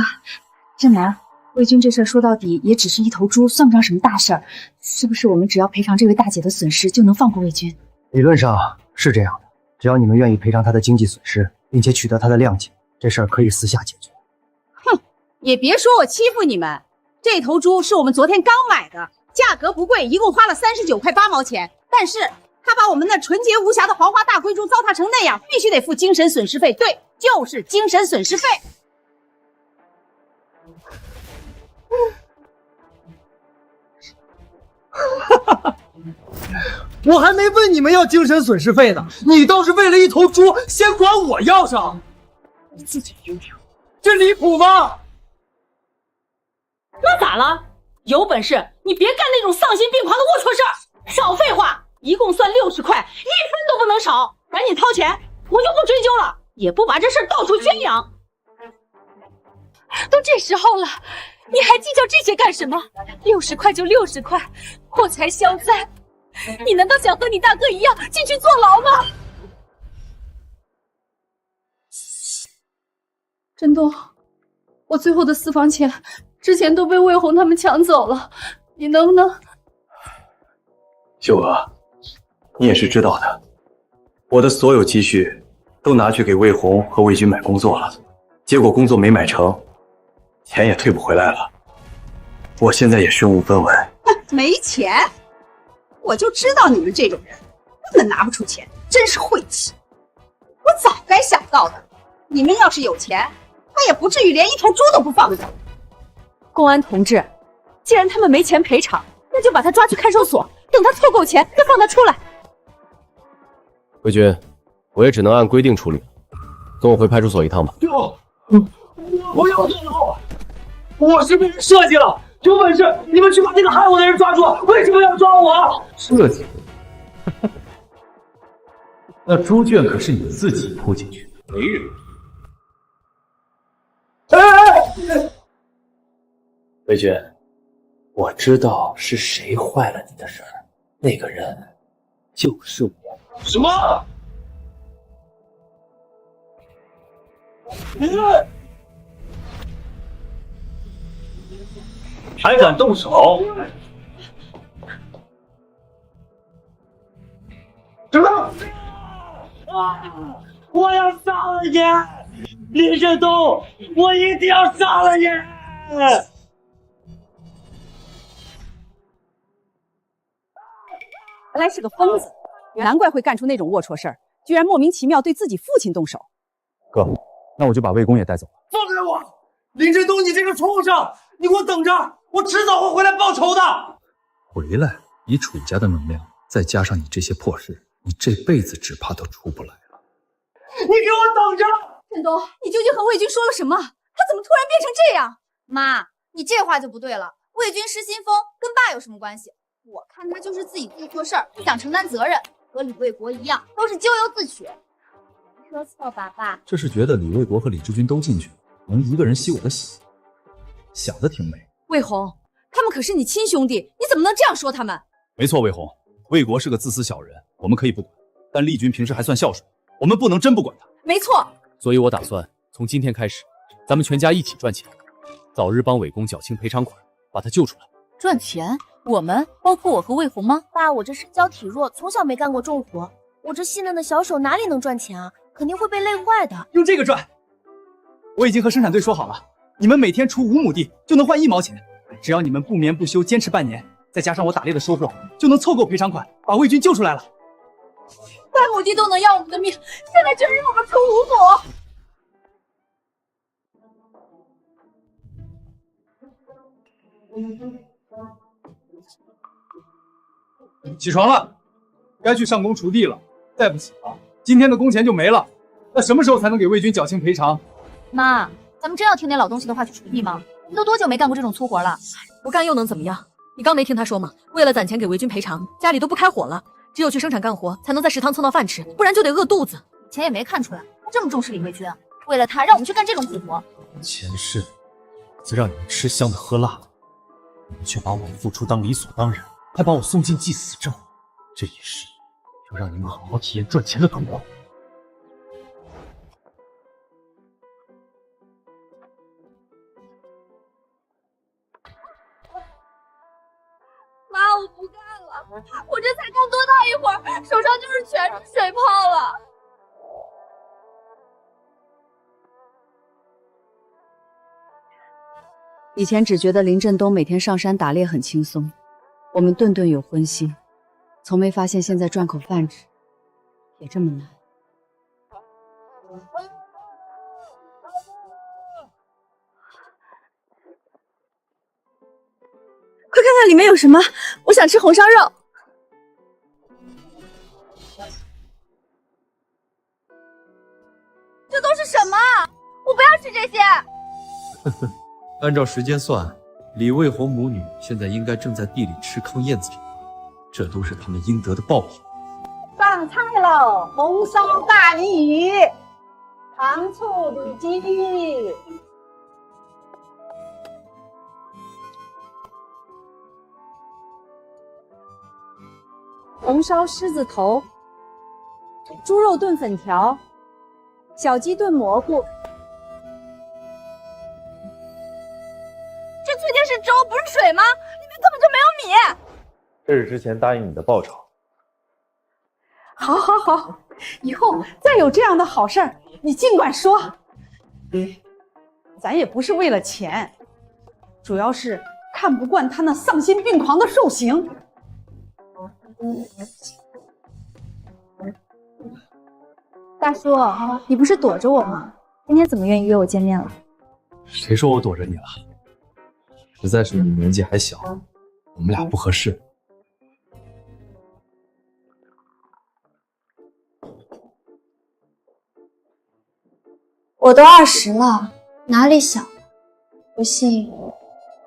正南，魏军这事儿说到底也只是一头猪，算不上什么大事儿，是不是我们只要赔偿这位大姐的损失，就能放过魏军？理论上是这样的，只要你们愿意赔偿她的经济损失，并且取得她的谅解，这事儿可以私下解决。哼，也别说我欺负你们，这头猪是我们昨天刚买的，价格不贵，一共花了39块8毛钱。但是他把我们那纯洁无瑕的黄花大灰猪糟蹋成那样，必须得付精神损失费。对，就是精神损失费。我还没问你们要精神损失费呢，你倒是为了一头猪先管我要上，你自己听听，这离谱吗？那咋了？有本事你别干那种丧心病狂的龌龊事儿！少废话，一共算60块，1分都不能少，赶紧掏钱，我就不追究了，也不把这事儿到处宣扬。都这时候了，你还计较这些干什么？60块就60块，破财消灾。你难道想和你大哥一样进去坐牢吗？振东，我最后的私房钱之前都被魏红他们抢走了，你能不能……秀娥，你也是知道的，我的所有积蓄都拿去给魏红和魏军买工作了，结果工作没买成，钱也退不回来了，我现在也身无分文。没钱？我就知道你们这种人根本拿不出钱，真是晦气！我早该想到的，你们要是有钱，他也不至于连一头猪都不放走。公安同志，既然他们没钱赔偿，那就把他抓去看守所，等他凑够钱再放他出来。魏军，我也只能按规定处理了，跟我回派出所一趟吧。我要坐牢！我是被人设计了，有本事你们去把那个害我的人抓住！为什么要抓我？设计？那猪圈可是你自己扑进去的，没人。魏军，我知道是谁坏了你的事儿，那个人就是我。什么？还敢动手？什么？我要杀了你！林振东，我一定要杀了你！原来是个疯子，难怪会干出那种龌龊事儿，居然莫名其妙对自己父亲动手。哥，那我就把魏公也带走了。放开我！林振东，你这个畜生！你给我等着，我迟早会回来报仇的。回来？以楚家的能量，再加上你这些破事，你这辈子只怕都出不来了。你给我等着！振东，你究竟和魏军说了什么？他怎么突然变成这样？妈，你这话就不对了。魏军失心疯跟爸有什么关系？我看他就是自己做错事儿，不想承担责任，和李卫国一样，都是咎由自取。没说错吧，爸？这是觉得李卫国和李志军都进去了，能一个人吸我的血，想的挺美。魏红，他们可是你亲兄弟，你怎么能这样说他们？没错，魏红，魏国是个自私小人，我们可以不管，但丽君平时还算孝顺，我们不能真不管他。没错，所以我打算从今天开始，咱们全家一起赚钱，早日帮伟公缴清赔偿款，把他救出来。赚钱？我们包括我和魏红吗？爸，我这身娇体弱，从小没干过重活，我这细嫩的小手哪里能赚钱啊？肯定会被累坏的。用这个赚！我已经和生产队说好了，你们每天出5亩地就能换1毛钱，只要你们不眠不休坚持半年，再加上我打猎的收获，就能凑够赔偿款，把魏军救出来了。3亩地都能要我们的命，现在居然让我们出5亩！起床了，该去上工锄地了。再不起了，今天的工钱就没了。那什么时候才能给魏军缴清赔偿？妈，咱们真要听那老东西的话去锄地吗？你都多久没干过这种粗活了？不干又能怎么样？你刚没听他说吗？为了攒钱给魏军赔偿，家里都不开火了，只有去生产干活，才能在食堂蹭到饭吃，不然就得饿肚子。以前也没看出来他这么重视李卫军啊！为了他，让我们去干这种苦活。前世老子让你们吃香的喝辣的，你们却把我的付出当理所当然，还把我送进祭死证。这一世要让你们好好体验赚钱的痛苦。妈，我不干了，我这才刚多大一会儿，手上就是全是水泡了。以前只觉得林振东每天上山打猎很轻松，我们顿顿有荤腥，从没发现现在赚口饭吃也这么难。快看看里面有什么，我想吃红烧肉。这都是什么？我不要吃这些。按照时间算，李卫红母女现在应该正在地里吃糠咽子里，这都是他们应得的报应。上菜喽！红烧大鲤鱼，糖醋里脊，红烧狮子头，猪肉炖粉条，小鸡炖蘑菇。这最近是粥不是水吗？里面根本就没有米。这是之前答应你的报酬。好，好，好，以后再有这样的好事儿，你尽管说。咱也不是为了钱，主要是看不惯他那丧心病狂的兽行。大叔，你不是躲着我吗？今天怎么愿意约我见面了？谁说我躲着你了？实在是你年纪还小，我们俩不合适。我都20了，哪里小了？不信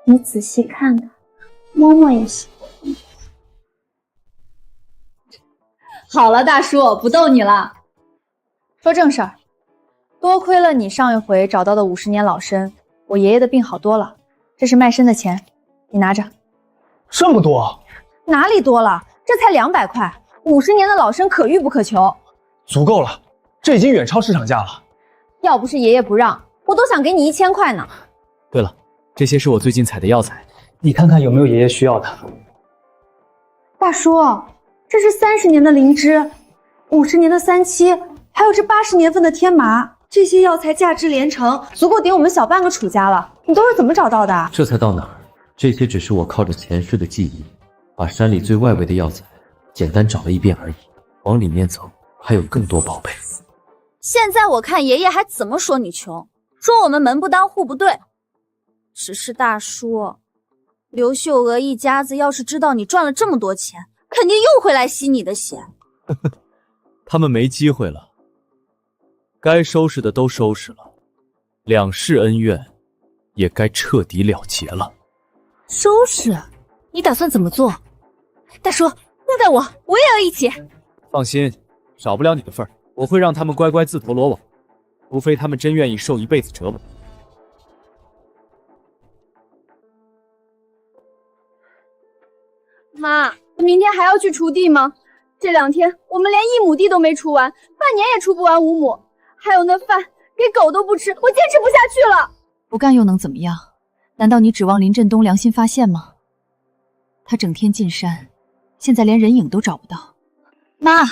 你仔细看看，摸摸也行。好了，大叔，不逗你了。说正事儿，多亏了你上一回找到的50年老参，我爷爷的病好多了。这是卖参的钱，你拿着。这么多？哪里多了？这才200块，50年的老参可遇不可求。足够了，这已经远超市场价了。要不是爷爷不让，我都想给你1000块呢。对了，这些是我最近采的药材，你看看有没有爷爷需要的。大叔，这是30年的灵芝，50年的三七，还有这80年份的天麻，这些药材价值连城，足够顶我们小半个楚家了。你都是怎么找到的？这才到哪儿？这些只是我靠着前世的记忆，把山里最外围的药材简单找了一遍而已。往里面走，还有更多宝贝。现在我看爷爷还怎么说你穷，说我们门不当户不对。只是大叔，刘秀娥一家子要是知道你赚了这么多钱，肯定又会来吸你的血。他们没机会了，该收拾的都收拾了，两世恩怨也该彻底了结了。收拾？你打算怎么做？大叔，带带我也要一起。放心，少不了你的份儿。我会让他们乖乖自投罗网，除非他们真愿意受一辈子折磨。妈，明天还要去锄地吗？这2天我们连1亩地都没锄完，半年也锄不完5亩，还有那饭给狗都不吃，我坚持不下去了。不干又能怎么样？难道你指望林振东良心发现吗？他整天进山，现在连人影都找不到。妈，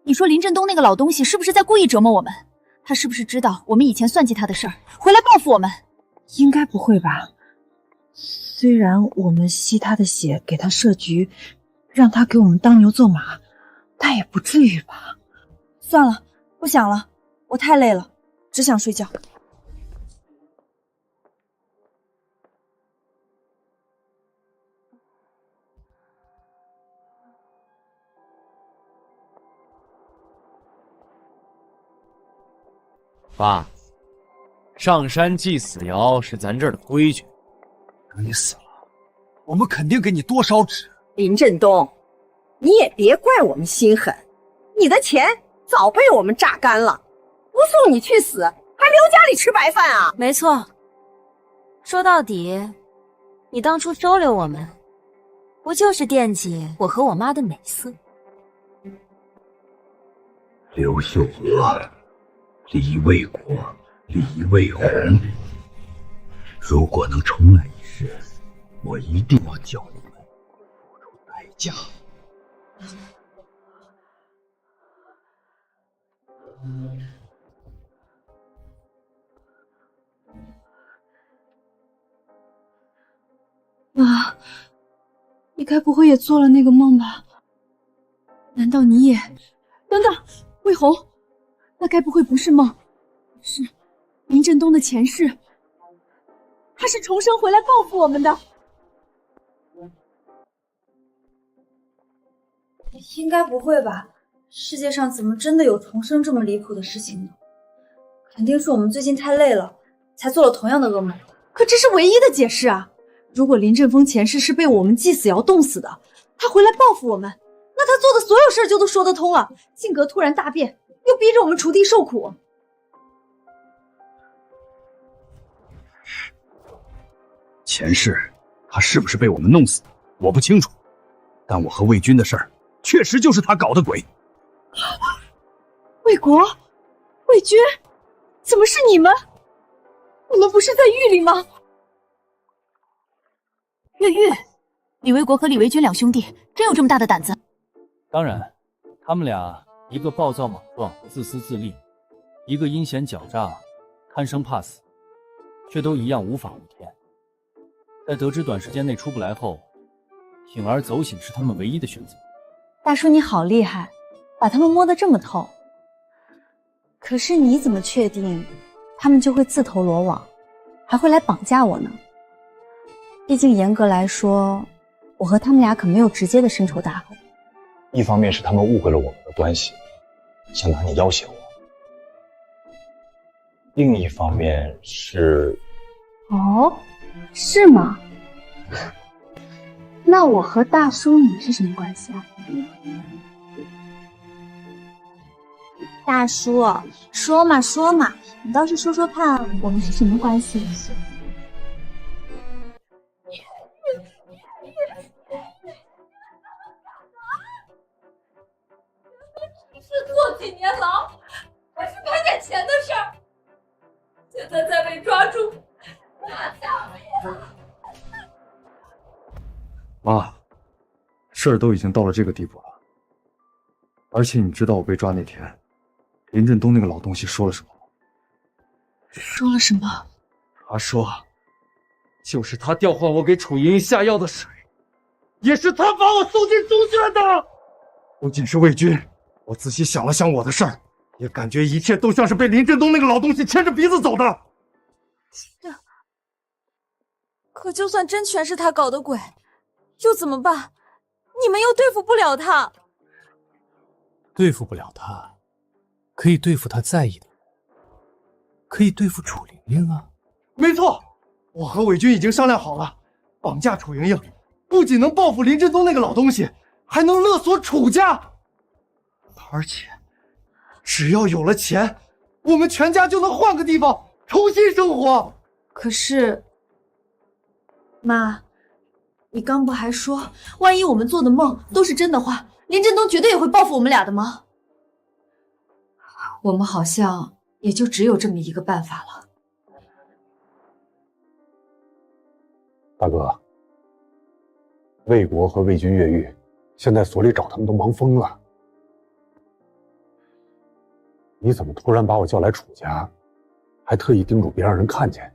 你说林振东那个老东西是不是在故意折磨我们？他是不是知道我们以前算计他的事儿，回来报复我们？应该不会吧？虽然我们吸他的血，给他设局，让他给我们当牛做马，但也不至于吧？算了，不想了，我太累了，只想睡觉。爸，上山祭死爻是咱这儿的规矩，等你死了，我们肯定给你多烧纸。林振东，你也别怪我们心狠，你的钱早被我们榨干了，不送你去死，还留家里吃白饭啊？没错，说到底，你当初收留我们，不就是惦记我和我妈的美色？刘秀娥、李卫国、李卫红，如果能重来一世，我一定要叫你们付出代价。妈，你该不会也做了那个梦吧？难道你也……等等，魏红，那该不会不是梦？是林振东的前世，他是重生回来报复我们的。应该不会吧？世界上怎么真的有重生这么离谱的事情呢？肯定是我们最近太累了，才做了同样的噩梦。可这是唯一的解释啊！如果林振峰前世是被我们祭死窑冻死的，他回来报复我们，那他做的所有事就都说得通了。性格突然大变，又逼着我们锄地受苦。前世他是不是被我们弄死的，我不清楚，但我和魏军的事儿，确实就是他搞的鬼。魏国、魏军，怎么是你们？我们不是在狱里吗？越狱，李卫国和李维军两兄弟真有这么大的胆子？当然，他们俩一个暴躁莽撞、自私自利，一个阴险狡诈、贪生怕死，却都一样无法无天。在得知短时间内出不来后，铤而走险是他们唯一的选择。大叔你好厉害，把他们摸得这么透。可是你怎么确定他们就会自投罗网，还会来绑架我呢？毕竟严格来说，我和他们俩可没有直接的深仇大恨。一方面是他们误会了我们的关系，想拿你要挟我；另一方面是……哦，是吗？那我和大叔你是什么关系啊？大叔，说嘛说嘛，你倒是说说看，我们是什么关系？是坐几年牢，还是赔点钱的事儿？现在再被抓住，那下面……妈，事儿都已经到了这个地步了。而且你知道我被抓那天，林振东那个老东西说了什么吗？说了什么？他说，就是他调换我给楚莹莹下药的水，也是他把我送进中学的。不仅是魏军，我仔细想了想我的事儿，也感觉一切都像是被林振东那个老东西牵着鼻子走的。可就算真全是他搞的鬼，又怎么办？你们又对付不了他。对付不了他，可以对付他在意的人，可以对付楚玲玲啊。没错，我和伟军已经商量好了，绑架楚莹莹，不仅能报复林振东那个老东西，还能勒索楚家。而且，只要有了钱，我们全家就能换个地方重新生活。可是，妈，你刚不还说，万一我们做的梦都是真的话，林振东绝对也会报复我们俩的吗？我们好像也就只有这么一个办法了。大哥，魏国和魏军越狱，现在所里找他们都忙疯了。你怎么突然把我叫来楚家，还特意叮嘱别让人看见？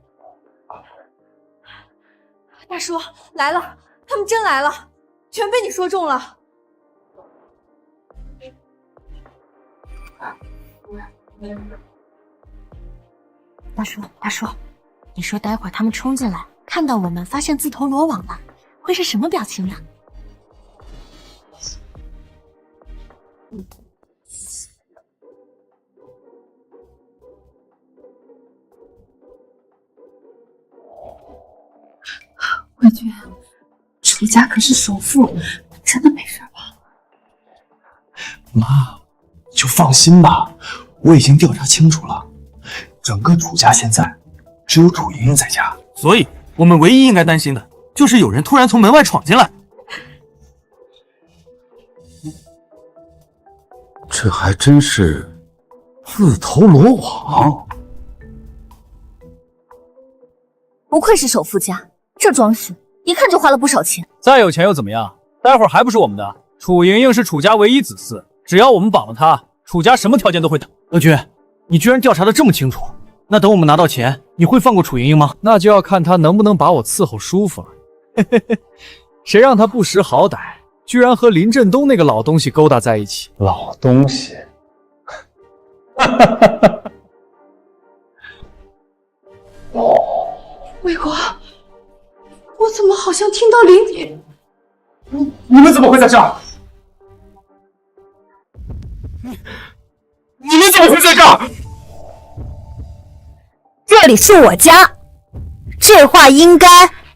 大叔来了，他们真来了，全被你说中了。大叔，你说待会儿他们冲进来，看到我们，发现自投罗网了，会是什么表情呢？魏军，楚家可是首富，真的没事吧？妈，你就放心吧，我已经调查清楚了，整个楚家现在只有楚莹莹在家，所以我们唯一应该担心的就是有人突然从门外闯进来。这还真是自投罗网。不愧是首富家，这装饰一看就花了不少钱。再有钱又怎么样？待会儿还不是我们的。楚莹莹是楚家唯一子嗣，只要我们绑了她，楚家什么条件都会等。乐君，你居然调查的这么清楚，那等我们拿到钱，你会放过楚莹莹吗？那就要看她能不能把我伺候舒服了。谁让她不识好歹，居然和林振东那个老东西勾搭在一起。老东西，魏国，我怎么好像听到林姐？你们怎么会在这儿？你们怎么会在这儿？这里是我家，这话应该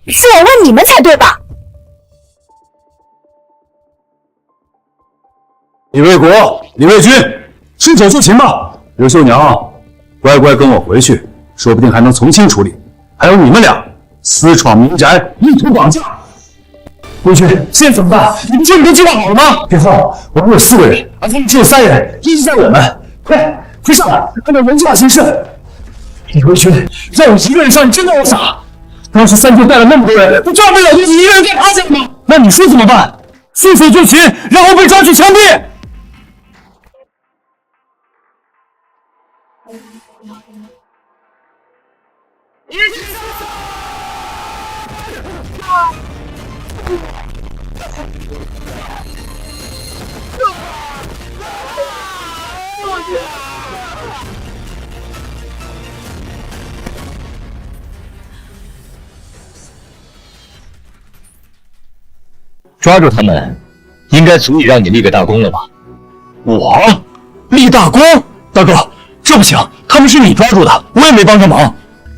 是我问你们才对吧？李卫国、李卫军，伸手就擒吧！刘秀娘，乖乖跟我回去，说不定还能从轻处理。还有你们俩私闯民宅，意图绑架。卫军，现在怎么办？你不说你都计划好了吗？别慌，我们有4个人，而他们只有3人，依据在我们。快上来，按照人计划行事。李卫军，让我一个人上，你真的要傻？当时3天带了那么多人，不就要被老东西一个人给趴下吗？那你说怎么办？束手就擒，然后被抓去枪毙？抓住他们，应该足以让你立个大功了吧？我立大功？大哥，这不行，他们是你抓住的，我也没帮上忙，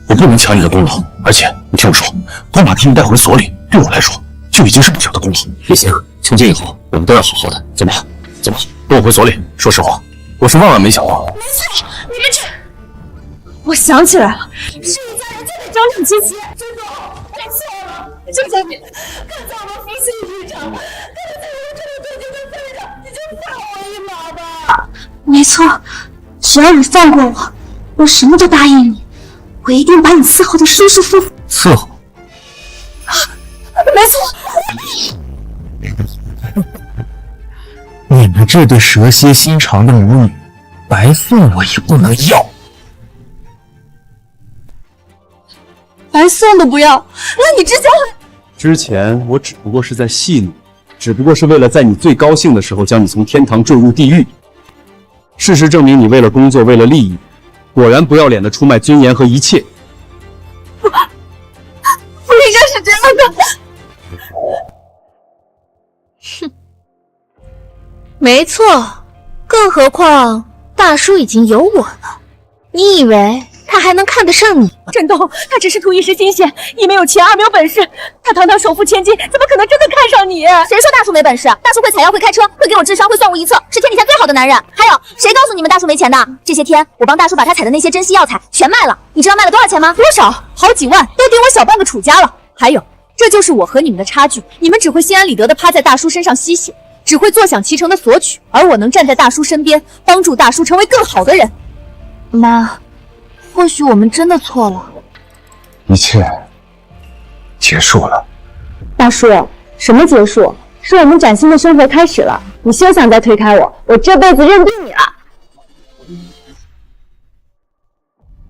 我不能抢你的功劳。而且你听我说，光把他们带回所里，对我来说就已经是不小的功劳。也行，从今以后我们都要好好的。走吧，走吧，跟我回所里。说实话，我是万万没想到。没错，你们这……我想起来了，是一家人就得长长齐齐。真的，没错了，这下面看在我们夫妻一场，看在我这么多年的份上，你就放我一马吧。没错，只要你放过我，我什么都答应你。我一定把你伺候的舒舒服服。伺候？没错。你们这对蛇蝎心肠的母女，白送我也不能要。白送都不要，那你之前我只不过是在戏弄，只不过是为了在你最高兴的时候将你从天堂坠入地狱。事实证明，你为了工作，为了利益，果然不要脸的出卖尊严和一切。不应该是这样的。哼，没错，更何况大叔已经有我了，你以为他还能看得上你？振东，他只是图一时新鲜，一没有钱，二没有本事。他堂堂首富千金，怎么可能真的看上你？谁说大叔没本事？大叔会采药，会开车，会给我智商，会算无一策，是天底下最好的男人。还有，谁告诉你们大叔没钱的？这些天我帮大叔把他采的那些珍稀药材全卖了，你知道卖了多少钱吗？多少？好几万，都顶我小半个楚家了。还有，这就是我和你们的差距，你们只会心安理得的趴在大叔身上吸血，只会坐享其成的索取，而我能站在大叔身边，帮助大叔成为更好的人。妈，或许我们真的错了，一切结束了。大叔，什么结束？是我们崭新的生活开始了。你休想再推开我，我这辈子认定你了。